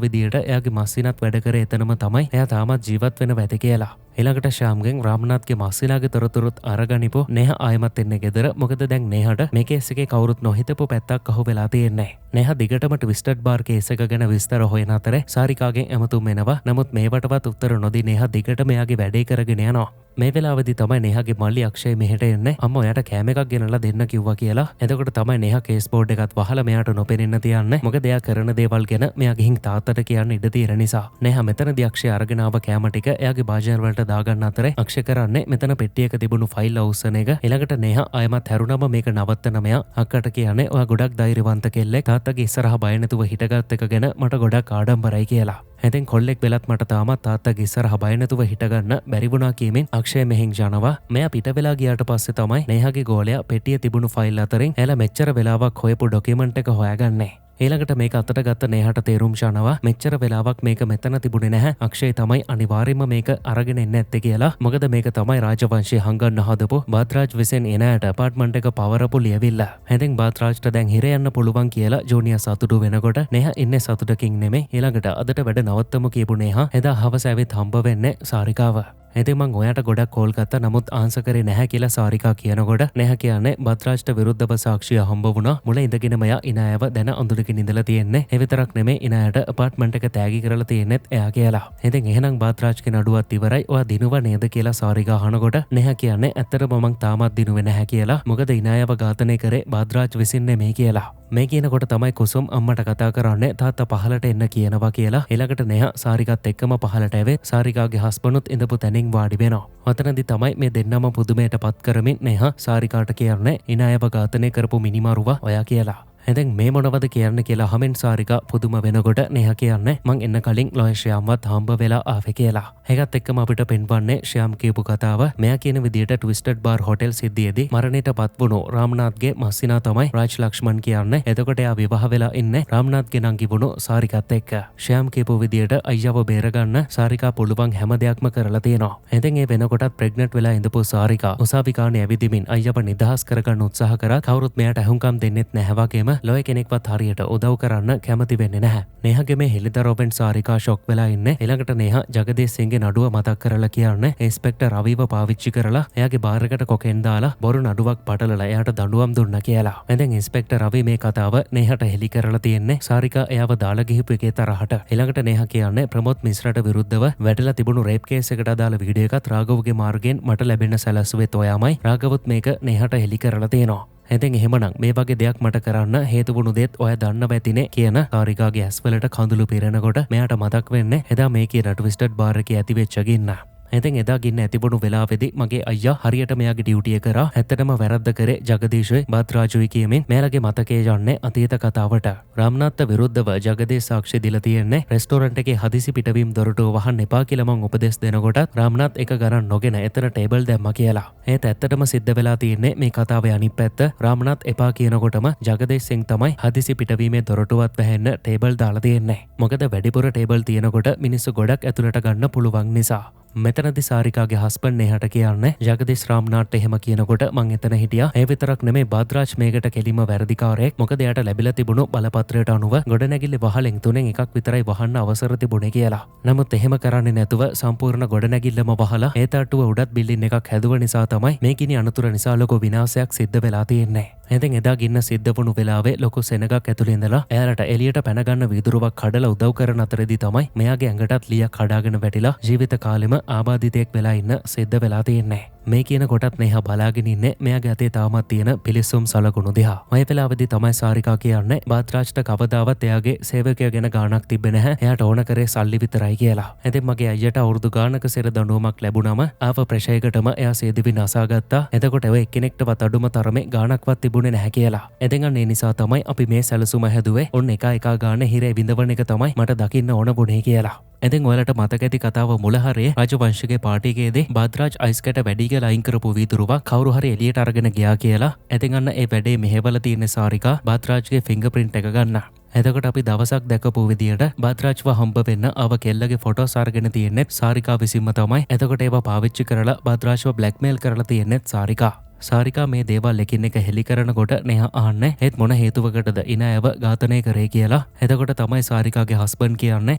විදියට එයාගේ මස්සිනත් වැඩ කරේ එතනම තමයි. එයා තාමත් ජීවත් වෙන වැති කියලා. ඊළඟට ශ්‍යාම්ගෙන් රාම්නාත්ගේ මස්සිනාගේ තොරතුරුත් අරගනිපු නේහා ආයමත් එන්නේ ගෙදර. මොකද දැන් නේහාට මේ කේස් එකේ කවුරුත් නොහිතපු පැත්තක් අහු වෙලා තියෙන්නේ. නේහා දිගටම ට්විස්ටඩ් බාර් කේස් එක ගැන විස්තර හොයන අතරේ සාරිකාගෙන් එමතුම් එනවා. නමුත් මේවටවත් උත්තර නොදී නේහා දිගටම එයාගේ වැඩේ කරගෙන යනවා. මේ වෙලාවේදී තමයි නේහාගේ මල්ලි අක්ෂය මෙහෙට එන්නේ. අම්මා ඔයාට කෑම එකක් ගෙනලා දෙන්න කිව්වා කියලා. එතකොට තමයි නේහා කේස් බෝඩ් එකත් වහලා මෙයාට නොපෙනෙන්න තියන්නේ. මොකද එයා කරන දේවල් ගැන මෙයා ගිහින් තාත්තට කියන්න ඉඩ තියෙන නිසා. නේහා මෙතනදී අක්ෂය අරගෙන ආව කෑම ටික එයාගේ බාජර් වලට දාගන්න අතරේ අක්ෂය කරන්නේ මෙතන පෙට්ටියක තිබුණු ෆයිල් අවුස්සන එක. ඊළඟට නේහා ආයමත් හැරුණම මේක නවත්තන මෙයා අක්කට කියන්නේ ඔයා ගොඩක් ධෛර්යවන්ත කෙල්ලෙක්. තාත්තගේ ඉස්සරහා බය නැතුව හිටගත් එක ගැන මට ගොඩක් ආඩම්බරයි කියලා. ඉතින් කොල්ලෙක් වෙලත් මට තාමත් තාත්තගේ ඉස්සරහා බය නැතුව හිටගන්න බැරි වුණා කීමෙන් අක්ෂය මෙහෙන් යනවා. මෙයා පිට වෙලා ගියාට පස්සේ තමයි නේහාගේ ගෝලයා පෙට්ටියේ තිබුණු ෆයිල් අතරින් එයාලා මෙච්චර වෙලාවක් හොයපු ඩොකියුමන්ට් එක හොයාගන්නේ. ඊළඟට මේක අතට ගත්ත නේහාට තේරුම් යනවා මෙච්චර වෙලාවක් මේක මෙතන තිබුණේ නැහැ. අක්ෂය තමයි අනිවාර්යයෙන්ම මේක අරගෙන එන්න ඇත්තේ කියලා. මොකද මේක තමයි රාජවංශය හංගන්න හදපු බාද්රාජ් විසින් එනයට අපාර්ට්මන්ට් එක පවරපු ලියවිල්ල. ඉතින් බාද්රාජ්ට දැන් හිර යන්න පුළුවන් කියලා ජූනියර් සතුටු වෙනකොට නේහා ඉන්නේ සතුටකින් නෙමෙයි. ඊළඟට අදට වැඩ නවත්තමු කියපු නේහා එදා හවස ඇවිත් හම්බ වෙන්නේ සාරිකාව. ඉතින් මං ඔයාට ගොඩක් කෝල් ගත්තා නමුත් ආන්සර් කරේ නැහැ කියලා සාරිකා කියනකොට නැහැ කියන්නේ බද්රාජ්ට විරුද්ධව සාක්ෂිය හම්බ වුණා. මුල ඉඳගෙනම එයා ඉනායව දැන අඳුරකින් ඉඳලා තියෙන්නේ. ඒ විතරක් නෙමෙයි ඉනායට අපාර්ට්මන්ට් එක තෑගි කරලා තියෙන්නෙත් එයා කියලා. ඉතින් එහෙනම් බද්රාජ්ගේ නඩුවත් ඉවරයි. ඔයා දිනුවා නේද කියලා සාරිකා අහනකොට නැහැ කියන්නේ ඇත්තටම මං තාමත් දිනුවේ නැහැ කියලා. මොකද ඉනායව ඝාතනය කරේ බද්රාජ් විසින් නෙමෙයි කියලා. මේ කියනකොට තමයි කුසුම් අම්මට කතා කරන්නේ තාත්තා පහලට එන්න කියනවා කියලා. ඊළඟට neha සාරිකාත් එක්කම පහලට ඇවේ. සාරිකාගේ හස්බන්ඩ්ුත් ඉඳපු තැනින් වාඩි වෙනවා. ඔතනදී තමයි මේ දෙන්නම පුදුමයට පත් කරමින් neha සාරිකාට කියන්නේ ඉනායව ඝාතනය කරපු මිනිමරුවා ඔයා කියලා. එතෙන් මේ මොනවද කියන්න කියලා අහමින් සාරිකා පුදුම වෙනකොට neha කියන්නේ මං එන්න කලින් ලොයර් ශ්‍යාම්වත් හම්බ වෙලා ආවේ කියලා. ඒකත් එක්කම අපිට පෙන්වන්නේ ශ්‍යාම් කියපු කතාව. මෙයා කියන විදියට ට්විස්ටඩ් බාර් හොටෙල් සිද්ධියේදී මරණයටපත් වුණු රාම්නාත්ගේ මස්සිනා තමයි රාජ් ලක්ෂ්මන් කියන්නේ. එතකොට එයා විවාහ වෙලා ඉන්නේ රාම්නාත්ගේ නංගි වුණු සාරිකාත් එක්ක. ශ්‍යාම් කියපු විදියට අයියව බේරගන්න සාරිකා පුළුවන් හැම දෙයක්ම කරලා තියෙනවා. එතෙන් ඒ වෙනකොටත් ප්‍රෙග්නන්ට් වෙලා ඉඳපු සාරිකා උසාවිකානේ ඇවිදිමින් අයියව නිදහස් කරගන්න උත්සාහ කරා. කවුරුත් මෙයාට අහුම්කම් දෙන්නෙත් නැහැ වගේම ලොය කෙනෙක්වත් හරියට උදව් කරන්න කැමති වෙන්නේ නැහැ. nehaගේ මේ හෙලිදරව්වෙන් සාරිකා ෂොක් වෙලා ඉන්නේ. ඊළඟට neha ජගදීශ් සිංගේ නඩුව මතක් කරලා කියන්නේ ඉන්ස්පෙක්ටර් රවිව පාවිච්චි කරලා එයාගේ බාර් එකට කොකෙන් දාලා බොරු නඩුවක් පටලලා එයාට දඬුවම් දුන්නා කියලා. එතෙන් ඉන්ස්පෙක්ටර් රවි මේ කතාව nehaට හෙලි කරලා තියෙන්නේ සාරිකා එයාව දාලා ගිහපු එකේ තරහට. ඊළඟට neha කියන්නේ ප්‍රමෝද් මිශ්‍රට විරුද්ධව වැටලා තිබුණු රේප් කේස් එකට අදාළ වීඩියෝ එකත් රාඝවගේ මාර්ගයෙන් මට ලැබෙන්න සැලසුවෙත් ඔයාමයි. රාඝවත් මේක nehaට හෙලි කරලා තියෙනවා. එතෙන් එහෙමනම් මේ වගේ දෙයක් මට කරන්න හේතු වුණු දෙත් ඔය දන්නව ඇතිනේ කියන සාරිකාගේ ඇස්වලට කඳුළු පිරෙනකොට මෙයාට මතක් වෙන්නේ එදා මේ කියන ට්විස්ටඩ් බාර් එකේ ඇතිවෙච්ච ගින්න. එතෙන් එදා ගින්න ඇතිබුණු වෙලාවේදී මගේ අයියා හරියට මෙයාගේ ඩියුටිය කරා. ඇත්තටම වැරද්ද කරේ ජගදීෂ්යි බද්රාජුයි කියමින් මෙයාලගේ මතකයේ යන්නේ අතීත කතාවට. රාම්නාත්ට විරුද්ධව ජගදීෂ් සාක්ෂි දීලා තියෙන්නේ රෙස්ටෝරන්ට් එකේ හදිසි පිටවීම දොරටුව වහන්න එපා කියලා මං උපදෙස් දෙනකොටත් රාම්නාත් එක ගණන් නොගෙන එතන ටේබල් දැම්මා කියලා. ඒත් ඇත්තටම සිද්ධ වෙලා තියෙන්නේ මේ කතාවේ අනිත් පැත්ත. රාම්නාත් එපා කියනකොටම ජගදීෂ් සිං තමයි හදිසි පිටවීමේ දොරටුවත් වැහෙන්න ටේබල් දාලා තියෙන්නේ. මොකද වැඩිපුර ටේබල් තියෙනකොට මිනිස්සු ගොඩක් ඇතුළට ගන්න පුළුවන් නිසා. මෙතනදි සාරිකාගේ හස්බන්ඩ් nehaට කියන්නේ ජගදීශ් රාම්නාට් එහෙම කියනකොට මං එතන හිටියා. ඒ විතරක් නෙමෙයි බද්රාජ් මේකට කෙලිම වැරදිකාරයෙක්. මොකද එයාට ලැබිලා තිබුණු බලපත්‍රයට අනුව ගොඩනැගිල්ල වහලෙන් 3න් එකක් විතරයි වහන්න අවසර තිබුණේ කියලා. නමුත් එහෙම කරන්නේ නැතුව සම්පූර්ණ ගොඩනැගිල්ලම වහලා ඒ තට්ටුව උඩත් බිල්ඩින් එකක් හැදුව නිසා තමයි මේ ගිනි අනතුර නිසා ලොකු විනාශයක් සිද්ධ වෙලා තියෙන්නේ. එතෙන් එදා ගින්න සිද්ධ වුණු වෙලාවේ ලොකු සෙනගක් ඇතුළේ ඉඳලා එයාලට එළියට පැන ගන්න වීදුරුවක් කඩලා උදව් කරන අතරදී තමයි මෙයාගේ ඇඟටත් ලියක් කඩාගෙන වැටිලා ජීවිත කාලෙම ආබාධිතයෙක් වෙලා ඉන්න සිද්ධ වෙලා තියෙන්නේ. මේ කියන කොටත් neha බලාගෙන ඉන්නේ මෙයාගේ අතේ තාමත් තියෙන පිලිස්සුම් සලකුණු දිහා. ඔය වෙලාවේදී තමයි සාරිකා කියන්නේ බද්රාජ්ට කවදාවත් එයාගේ සේවකයා ගැන ගාණක් තිබ්බේ නැහැ. එයාට ඕන කරේ සල්ලි විතරයි කියලා. එතෙන් මගේ අයියට අවුරුදු ගාණක සෙර දඬුවමක් ලැබුණම ආව ප්‍රෙෂරයකටම එයා සේදිවි නසාගත්තා. එතකොට ඔය එක්කෙනෙක්ටවත් අඩුම තරමේ ගාණක්වත් තිබුණේ නැහැ කියලා. එතෙන් අන්න ඒ නිසා තමයි අපි මේ සැලසුම හැදුවේ. ඔන්න එක ගානේ හිරේ විඳවන එක තමයි මට දකින්න ඕන වුණේ කියලා. එතෙන් ඔයාලට මතක ඇති කතාව මුල හරියේ රාජවංශිකේ පාටියේදී බද්රාජ් අයිස් කැට වැඩි කියලා අයින් කරපු වීදුරුවක් කවුරු හරි එළියට අරගෙන ගියා කියලා. එතෙන් අන්න ඒ වැඩේ මෙහෙवला තියෙන සාරිකා බද්රාජ්ගේ ෆින්ගර්ප්‍රින්ට් එක ගන්න. එතකොට අපි දවසක් දැකපු විදියට බද්රාජ්ව හම්බ වෙන්න අව කෙල්ලගේ ෆොටෝස් අරගෙන තියෙන්නේ සාරිකා විසින්ම තමයි. එතකොට ඒවා පාවිච්චි කරලා බද්රාජ්ව බ්ලැක්මේල් කරලා තියෙන්නේ සාරිකා. සාරිකා මේ දේවල් එකින් එක හෙලි කරනකොට neha අහන්නේ ඒත් මොන හේතුවකටද ඉනායව ඝාතනය කරේ කියලා. එතකොට තමයි සාරිකාගේ හස්බන්ඩ් කියන්නේ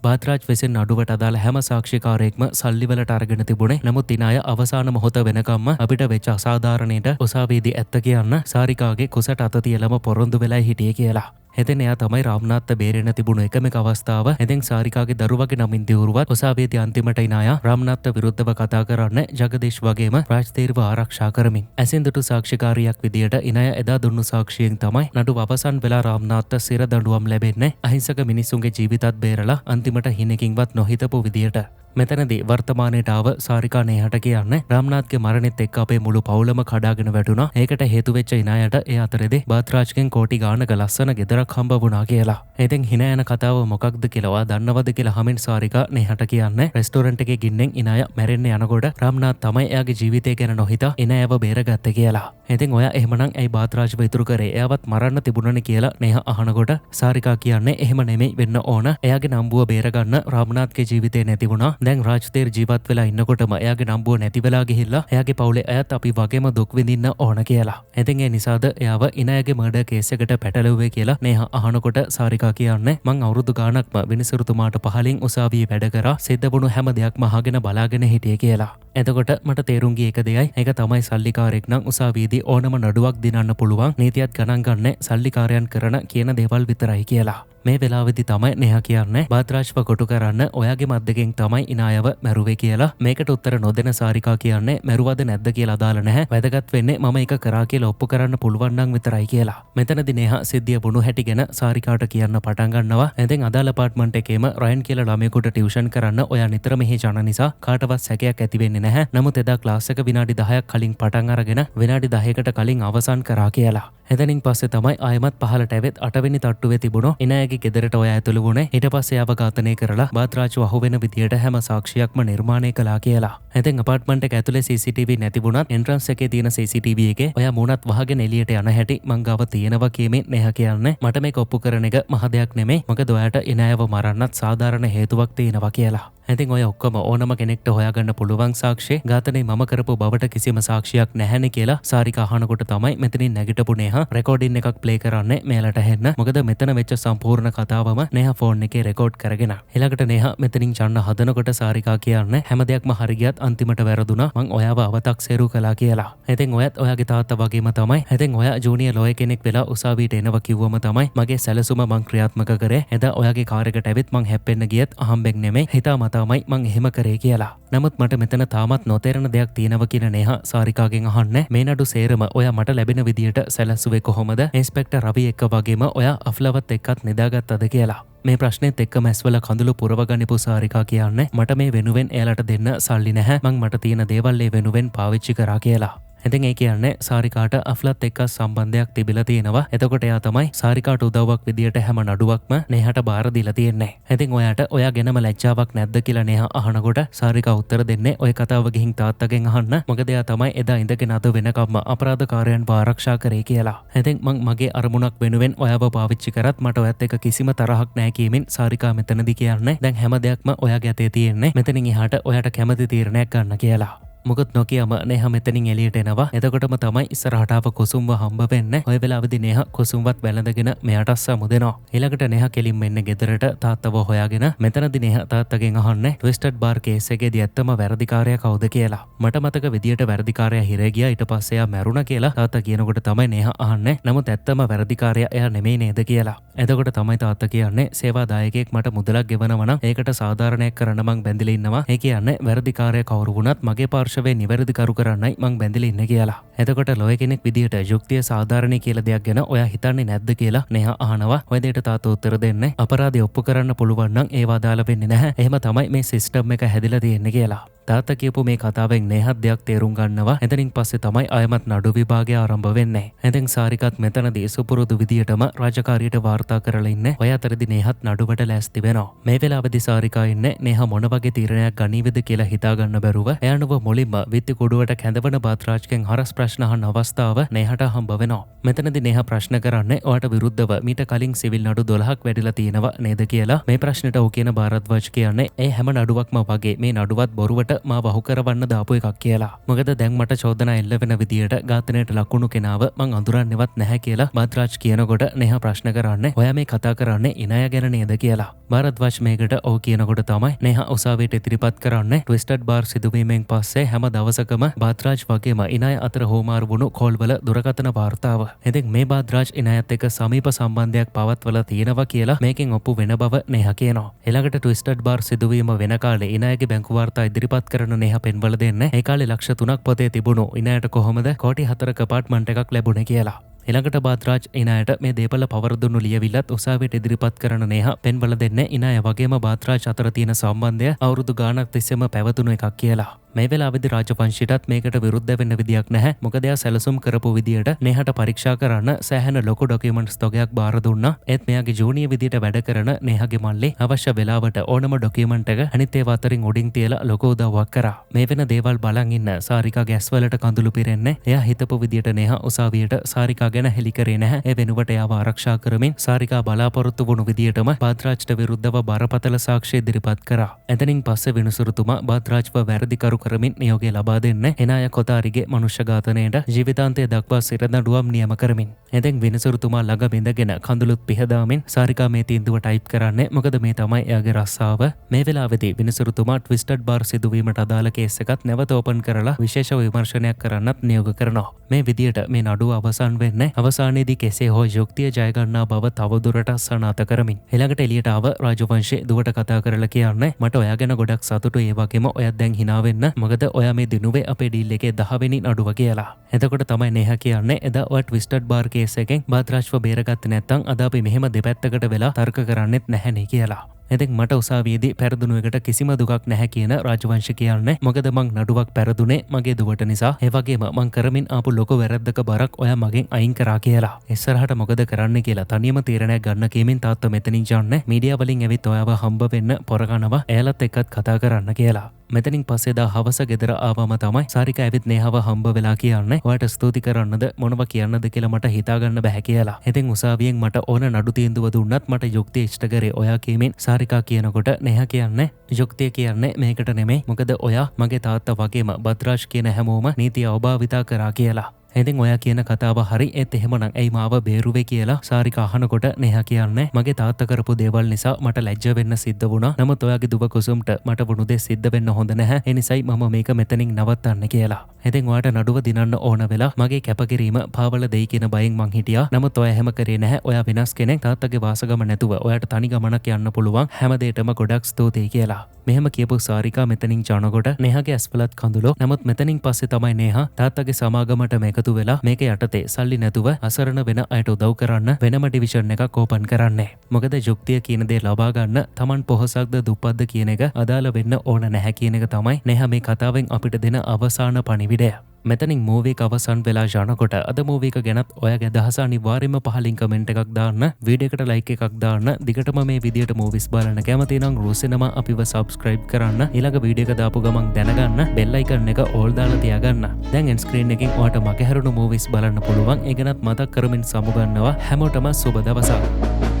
බද්රාජ් විසින් නඩුවට අදාළ හැම සාක්ෂිකාරයෙක්ම සල්ලි වලට අරගෙන තිබුණේ. නමුත් ඉනාය අවසාන මොහොත වෙනකම්ම අපිට වෙච්ච අසාධාරණයට උසාවියේදී ඇත්ත කියන්න සාරිකාගේ කුසට අත තියලම පොරොන්දු වෙලා හිටියේ කියලා. එතෙන් එයා තමයි රාම්නාත්ට බේරෙන්න තිබුණු එකම අවස්ථාව. එතෙන් සාරිකාගේ දරුවගේ නමින් දිවුරුවත් උසාවියේදී අන්තිමට ඉනායා රාම්නාත්ට විරුද්ධව කතා කරන්න ජගදීෂ් වගේම රාජ්දීර්ව ආරක්ෂා කරමින්. ඇසින් දුටු සාක්ෂිකාරියක් විදියට ඉනාය එදා දුන්නු සාක්ෂියෙන් තමයි නඩුව අවසන් වෙලා රාම්නාත්ට සිර දඬුවම් ලැබෙන්නේ. අහිංසක මිනිසුන්ගේ ජීවිතත් බේරලා අන්තිමට හිනකින්වත් නොහිතපු විදියට. මෙතනදී වර්තමානයට ආව සාරිකා nehaට කියන්නේ රාම්නාත්ගේ මරණෙත් එක්ක අපේ මුළු පවුලම කඩාගෙන වැටුණා. ඒකට හේතු වෙච්ච ඉනායට ඒ අතරේදී බද්රාජ්ගෙන් කෝටි ගානක ලස්සන ගෙදරක් හම්බ වුණා කියලා. ඉතින් හිනා යන කතාව මොකක්ද කියලා දන්නවද කියලා හමින් සාරිකා nehaට කියන්නේ රෙස්ටෝරන්ට් එකේ ගින්නෙන් ඉනාය මැරෙන්න යනකොට රාම්නාත් තමයි එයාගේ ජීවිතය ගැන නොහිතා ඉනායව බේරගත්තේ කියලා. ඉතින් ඔයා එහෙමනම් ඇයි බද්රාජ්ව ඉතුරු කරේ? එයාවත් මරන්න තිබුණනේ කියලා neha අහනකොට සාරිකා කියන්නේ එහෙම නෙමෙයි වෙන්න ඕන. එයාගේ නම්බුව බේරගන්න රාම්නාත්ගේ ජීවිතේ නැති වුණා. දැන් රාජ්තේර් ජීවත් වෙලා ඉන්නකොටම එයාගේ නම්බුව නැති වෙලා ගිහිල්ලා එයාගේ පවුලේ අයත් අපි වගේම දුක් විඳින්න ඕන කියලා. ඉතින් ඒ නිසාද එයාව ඉනායගේ මර්ඩර් කේස් එකට පැටලුවේ කියලා නේහා අහනකොට සාරිකා කියන්නේ මං අවුරුදු ගාණක්ම විනිසුරුතුමාට පහලින් උසාවියේ වැඩ කරා සිද්ධ වුණු හැම දෙයක්ම අහගෙන බලාගෙන හිටියේ කියලා. එතකොට මට තේරුම් ගිය එක දෙයයි ඒක තමයි සල්ලිකාරයෙක් නම් උසාවියේදී ඕනම නඩුවක් දිනන්න පුළුවන් නීතියත් ගණන් ගන්න සල්ලිකාරයන් කරන කියන දේවල් විතරයි කියලා. මේ වෙලාවෙදි තමයි නේහා කියන්නේ බාත්‍රාජ්ව කොටු කරන්න ඔයාගේ මද්දකින් තමයි ඉනායව මැරුවේ කියලා. මේකට උත්තර නොදෙන සාරිකා කියන්නේ මැරුවද නැද්ද කියලා අදාළ නැහැ. වැදගත් වෙන්නේ මම ඒක කරා කියලා ඔප්පු කරන්න පුළුවන් නම් විතරයි කියලා. මෙතනදී නේහා සිද්ධිය වුණු හැටි ගැන සාරිකාට කියන්න පටන් ගන්නවා. එතෙන් අදාළ අපාර්ට්මන්ට් එකේම රයන් කියලා ළමයෙකුට ටියුෂන් කරන්න ඔයා නිතර මෙහි යන නිසා කාටවත් සැකයක් ඇති වෙන්නේ නැහැ. නමුත් එදා ක්ලාස් එක විනාඩි 10ක් කලින් පටන් අරගෙන විනාඩි 10කට කලින් අවසන් කරා කියලා. එතනින් පස්සේ තමයි ආයමත් පහලට ඇවිත් 8 වෙනි තට්ටුවේ තිබුණු ඉනායගේ ගෙදරට ඔය ඇතුළු වුණේ. ඊට පස්සේ ආව ඝාතනය කරලා බාත්‍රාජ්ව අහුවෙන විදියට හැම සාක්ෂියක්ම නිර්මාණය කළා කියලා. ඉතින් අපාර්ට්මන්ට් එක ඇතුලේ CCTV නැති වුණත් එන්ට්‍රන්ස් එකේ තියෙන CCTV එකේ ඔයා මූණත් වහගෙන එළියට යන හැටි මං ගාව තියෙනවා කියමින් නේහා කියන්නේ මට මේක ඔප්පු කරන එක මහ දෙයක් නෙමෙයි. මොකද ඔයාට ඉනායව මරන්නත් සාධාරණ හේතුවක් තියෙනවා කියලා. ඉතින් ඔය ඔක්කොම ඕනම කෙනෙක්ට හොයාගන්න පුළුවන් සාක්ෂි ඝාතනය මම කරපු බවට කිසිම සාක්ෂියක් නැහැනේ කියලා සාරිකා අහනකොට තමයි මෙතනින් නැගිටපු නේහා රෙකෝඩින් එකක් ප්ලේ කරන්නේ මෙයාලට හෙන්න. මොකද මෙතන වෙච්ච සම්පූර්ණ කතාවම නේහා ෆෝන් එකේ රෙකෝඩ් කරගෙන. ඊළඟට නේහා මෙතනින් යන්න හදනකොට සාරිකා කියන්නේ හැම දෙයක්ම හරි ගියත් අන්තිමට වැරදුනා මං ඔයාව අවතක්සේරු කළා කියලා. ඉතින් ඔයත් ඔයාගේ තාත්තා වගේම තමයි. ඉතින් ඔයා ජූනියර් ලෝයර් කෙනෙක් වෙලා උසාවියට එනවා කිව්වම තමයි මගේ සැලසුම මං ක්‍රියාත්මක කරේ. එදා ඔයාගේ කාර් එකට ඇවිත් මං හැප්පෙන්න ගියත් අහම්බෙන් නෙමෙයි හිතාමතාමයි මං එහෙම කරේ කියලා. නමුත් මට මෙතන තාමත් නොතේරෙන දෙයක් තියෙනවා කියන නේහා සාරිකාගෙන් අහන්නේ මේ නඩු සේරම ඔයා මට ලැබෙන විදියට සැලසුවේ කොහොමද? ඉන්ස්පෙක්ටර් රවි එක්ක වගේම ඔයා අෆ්ලවත් එක්කත් නිදාගත්තද කියලා. මේ ප්‍රශ්නෙත් එක්ක මැස්වල කඳුළු පුරවගනිපු සාරිකා කියන්නේ මට මේ වෙනුවෙන් එයාලට දෙන්න සල්ලි නැහැ. මං මට තියෙන දේවල් ඒ වෙනුවෙන් පාවිච්චි කරා කියලා. ඉතින් ඒ කියන්නේ සාරිකාට අෆ්ලත් එක්ක සම්බන්ධයක් තිබිලා තියෙනවා. එතකොට එයා තමයි සාරිකාට උදව්වක් විදියට හැම නඩුවක්ම නේහාට බාර දීලා තියෙන්නේ. ඉතින් ඔයාට ඔයා ගැනම ලැජ්ජාවක් නැද්ද කියලා නේහා අහනකොට සාරිකා උත්තර දෙන්නේ ඔය කතාව ගිහින් තාත්තගෙන් අහන්න. මොකද එයා තමයි එදා ඉඳගෙන අද වෙනකම්ම අපරාධකාරයන්ව ආරක්ෂා කරේ කියලා. ඉතින් මං මගේ අරමුණක් වෙනුවෙන් ඔයාව පාවිච්චි කරත් මට ඔයත් එක්ක කිසිම තරහක් නැහැ කියමින් සාරිකා මෙතනදී කියන්නේ දැන් හැම දෙයක්ම ඔයාගේ අතේ තියෙන්නේ. මෙතනින් එහාට ඔයාට කැමති තීරණයක් ගන්න කියලා. මොකද නොකියම නේහා මෙතනින් එළියට එනවා. එතකොටම තමයි ඉස්සරහට ආව කුසුම්ව හම්බ වෙන්නේ. ඔය වෙලාවේදී නේහා කුසුම්වත් වැළඳගෙන මෙයාට අස්සමු දෙනවා. ඊළඟට නේහා කෙලින්ම එන්නේ ගෙදරට තාත්තව හොයාගෙන. මෙතනදී නේහා තාත්තගෙන් අහන්නේ ට්විස්ටඩ් බාර් කේස් එකේදී ඇත්තම වැරදිකාරයා කවුද කියලා. මට මතක විදියට වැරදිකාරයා හිරේ ගියා ඊට පස්සේ එයා මැරුණා කියලා තාත්තා කියනකොට තමයි නේහා අහන්නේ. නමුත් ඇත්තම වැරදිකාරයා එයා නෙමෙයි නේද කියලා. එතකොට තමයි තාත්තා කියන්නේ සේවාදායකයෙක් මට මුදලක් ගෙවනවා නම් ඒකට සාධාරණයක් කරන්න මං බැඳිලා ඉන්නවා. ඒ කියන්නේ වැරදිකාරයා කවුරු වුණත් මගේ පාර්ශවයේ නිවැරදි කරු කරන්නයි මං බැඳිලා ඉන්නේ කියලා. එතකොට ලෝය කෙනෙක් විදියට යුක්තිය සාධාරණයි කියලා දෙයක් ගැන ඔයා හිතන්නේ නැද්ද කියලා නේහා අහනවා. ඔය දෙයට තාත්තා උත්තර දෙන්නේ අපරාධය ඔප්පු කරන්න පුළුවන් නම් ඒව අදාළ වෙන්නේ නැහැ. එහෙම තමයි මේ සිස්ටම් එක හැදිලා තියෙන්නේ කියලා. තාත්තා කියපු මේ කතාවෙන් නේහත් දෙයක් තේරුම් ගන්නවා. එතනින් පස්සේ තමයි ආයමත් නඩු විභාගය ආරම්භ වෙන්නේ. එතෙන් සාරිකාත් මෙතනදී සුපුරුදු විදියටම රාජකාරියට වාර්තා කරලා ඉන්නේ. ඔය අතරදී නේහත් නඩුවට ලෑස්ති වෙනවා. මේ වෙලාවේදී සාරිකා ඉන්නේ නේහා මොන වගේ තීරණයක් ගනීවිද කියලා හිතා ගන්න බැරුව එයානුව මුලින්ම විත්ති කුඩුවට කැඳවන බාත්‍රාජ්ගෙන් හරස් ප්‍රශ්න අහන අවස්ථාව නේහට හම්බ වෙනවා. මෙතනදී නේහා ප්‍රශ්න කරන්නේ ඔයාට විරුද්ධව මීට කලින් සිවිල් නඩු 12ක් වැඩිලා තියෙනවා නේද කියලා. මේ ප්‍රශ්නෙට ඔහු කියන භාරද්වාජ් කියන්නේ ඒ හැම නඩුවක්ම වගේ මේ නඩුවත් බොරුවට මා වහු කරවන්න දාපු එකක් කියලා. මොකද දැන් මට චෝදනා එල්ල වෙන විදියට ඝාතනයට ලකුණු කෙනාව මං අඳුරන්නේවත් නැහැ කියලා බාත්‍රාජ් කියනකොට නේහා ප්‍රශ්න කරන්නේ ඔයා මේ කතා කරන්නේ ඉනාය ගැන නේද කියලා. භාරද්වාජ් මේකට ඔහු කියනකොට තමයි නේහා උසාවියට ඉදිරිපත් කරන්නේ ට්විස්ටඩ් බාර් සිදුවීමෙන් පස්සේ හැම දවසකම බාත්‍රාජ් වගේම ඉනාය අතර හෝමාරු වුණු කෝල්වල දුරකථන වාර්තාව. ඉතින් මේ බාත්‍රාජ් ඉනායත් එක්ක සමීප සම්බන්ධයක් පවත්වලා තියෙනවා කියලා මේකෙන් ඔප්පු වෙන බව නේහා කියනවා. ඊළඟට ට්විස්ටඩ් බාර් සිදුවීම වෙන කාලේ ඉනායගේ බැංකු වාර්තා ඉදිරිපත් කරන නේහා පෙන්වල දෙන්නේ ඒ කාලේ ලක්ෂ 3ක් පොතේ තිබුණු ඉනායට කොහොමද කෝටි 4ක අපාර්ට්මන්ට් එකක් ලැබුණේ කියලා. ඊළඟට බාත්‍රාජ් ඉනායට මේ දේපල පවර දුන්නු ලියවිල්ලත් උසාවියට ඉදිරිපත් කරන නේහා පෙන්වල දෙන්නේ ඉනාය වගේම බාත්‍රාජ් අතර තියෙන සම්බන්ධය අවුරුදු ගාණක් තිස්සේම පැවතුණු එකක් කියලා. මේ වෙලාවේදී රාජවංශීටත් මේකට විරුද්ධ වෙන්න විදියක් නැහැ. මොකද එයා සැලසුම් කරපු විදියට නේහට පරීක්ෂා කරන්න සෑහෙන ලොකු ඩොකියුමන්ට්ස් තොගයක් බාර දුන්නා. ඒත් මෙයාගේ ජූනියර් විදියට වැඩ කරන නේහගේ මල්ලි අවශ්‍ය වෙලාවට ඕනම ඩොකියුමන්ට් එක අනිත් ඒවා අතරින් උඩින් තියලා ලොකු උදව්වක් කරා. මේ වෙන දේවල් බලන් ඉන්න සාරිකාගේ ඇස් වලට කඳුළු පිරෙන්නේ. එයා හිතපු විදියට නේහා උසාවියට සාරිකාගේ ගැන හෙළි කරේ නැහැ. ඒ වෙනුවට එයාව ආරක්ෂා කරමින් සාරිකා බලාපොරොත්තු වුණු විදියටම බාද්රාජ්ට විරුද්ධව බරපතල සාක්ෂි ඉදිරිපත් කරා. එතනින් පස්සේ විනිසුරුතුමා බාද්රාජ්ව වැරදිකරු කරමින් නියෝගය ලබා දෙන්න එනාය කොතාරිගේ මනුෂ්‍ය ඝාතනයට ජීවිතාන්තය දක්වා සිරදඬුවම් නියම කරමින්. එතෙන් විනිසුරුතුමා ළඟ බිඳගෙන කඳුළුත් පිහදාමින් සාරිකා මේ තීන්දුව ටයිප් කරන්නේ මොකද මේ තමයි එයාගේ රස්සාව. මේ වෙලාවේදී විනිසුරුතුමා ට්විස්ටඩ් බාර් සිදුවීමට අදාළ කේස් එකත් නැවත ඕපන් කරලා විශේෂ විමර්ශනයක් කරන්නත් නියෝග කරනවා. මේ විදියට මේ නඩුව අවසන් වෙන්නේ අවසානයේදී කෙසේ හෝ යුක්තිය ජය ගන්නා බව තවදුරටත් සනාථ කරමින්. ඊළඟට එළියට ආව රාජවංශයේ දුවට කතා කරලා කියන්නේ මට ඔයා ගැන ගොඩක් සතුටුයි. ඒ වගේම ඔයත් දැන් hina වෙන්න. මොකද ඔයා මේ දිනුවේ අපේ ඩීල් එකේ 10 වෙනි නඩුව කියලා. එතකොට තමයි නේහා කියන්නේ එදා ඔය ට්විස්ටඩ් බාර් කේස් එකෙන් බාද්රාජ්ව බේරගත්තේ නැත්නම් අද අපි මෙහෙම දෙපැත්තකට වෙලා තර්ක කරන්නෙත් නැහැනේ කියලා. එතෙක් මට උසාවියේදී පෙරදුණු එකට කිසිම දුකක් නැහැ කියන රාජවංශ කියන්නේ මොකද මං නඩුවක් පෙරදුනේ මගේ දුවට නිසා. ඒ වගේම මං කරමින් ආපු ලොකු වැරද්දක බරක් ඔයා මගෙන් අයින් කරා කියලා. ඉස්සරහට මොකද කරන්න කියලා තනියම තීරණයක් ගන්න කීමින් තාත්තා මෙතනින් යන්නේ මීඩියා වලින් ඇවිත් ඔයාව හම්බ වෙන්න පොරකනවා එයාලත් එක්කත් කතා කරන්න කියලා. මෙතනින් පස්සේ දා හවස ගෙදර ආවම තමයි සාරිකා ඇවිත් නේහව හම්බ වෙලා කියන්නේ ඔයාට ස්තුති කරන්නද මොනවා කියන්නද කියලා මට හිතා ගන්න බෑ කියලා. ඉතින් උසාවියෙන් මට ඕන නඩු තීන්දුව දුන්නත් මට යුක්තිය ඉෂ්ට කරේ ඔයා කීමින් සාරිකා කියනකොට නේහා කියන්නේ යුක්තිය කියන්නේ මේකට නෙමෙයි මොකද ඔයා මගේ තාත්තා වගේම බද්රාජ් කියන හැමෝම නීතිය අවභාවිතා කරා කියලා. ඉතින් ඔයා කියන කතාව හරි ඒත් එහෙමනම් ඇයි මාව බේරුවේ කියලා සාරිකා අහනකොට නේහා කියන්නේ මගේ තාත්තා කරපු දේවල් නිසා මට ලැජ්ජ වෙන්න සිද්ධ වුණා. නමුත් ඔයාගේ දුව කුසුම්ට මට වුණු දේ සිද්ධ වෙන්න හොඳ නැහැ. ඒ නිසායි මම මේක මෙතනින් නවත්තන්න කියලා. ඉතින් ඔයාට නඩුව දිනන්න ඕන වෙලා මගේ කැපකිරීම පාවල දෙයි කියන බයෙන් මං හිටියා. නමුත් ඔයා එහෙම කරේ නැහැ. ඔයා වෙනස් කෙනෙක්. තාත්තගේ වාසගම නැතුව ඔයාට තනි ගමනක් යන්න පුළුවන්. හැමදේටම ගොඩක් ස්තුතියි කියලා. මෙහෙම කියපු සාරිකා මෙතනින් යනකොට නේහාගේ ඇස්වලත් කඳුළු. නමුත් මෙතනින් පස්සේ තමයි නේහා තාත්තගේ සමාගමට මේකතු වෙලා මේක යටතේ සල්ලි නැතුව අසරණ වෙන අයට උදව් කරන්න වෙනම ඩිවිෂන් එකක් ඕපන් කරන්නේ. මොකද යුක්තිය කියන දේ ලබා ගන්න Taman පොහොසත්ද දුප්පත්ද කියන එක අදාළ වෙන්න ඕන නැහැ කියන එක තමයි නේහා මේ කතාවෙන් අපිට දෙන අවසාන පණිවිඩය. මෙතනින් මූවී එක අවසන් වෙලා යනකොට අද මූවී එක ගැනත් ඔයාගේ අදහස අනිවාර්යයෙන්ම පහලින් කමෙන්ට් එකක් දාන්න, වීඩියෝ එකට ලයික් එකක් දාන්න. දිගටම මේ විදියට මූවිස් බලන්න කැමති නම් රූ සිනමා අපිව සබ්ස්ක්‍රයිබ් කරන්න. ඊළඟ වීඩියෝ එක දාපු ගමන් දැනගන්න බෙල් අයිකන් එක ඕල් දාලා තියාගන්න. දැන් එන් ස්ක්‍රීන් එකෙන් ඔයාට මගහැරුණු මූවිස් බලන්න පුළුවන්. ඒ ගැනත් මතක් කරමින් සමුගන්නවා. හැමෝටම සුබ දවසක්.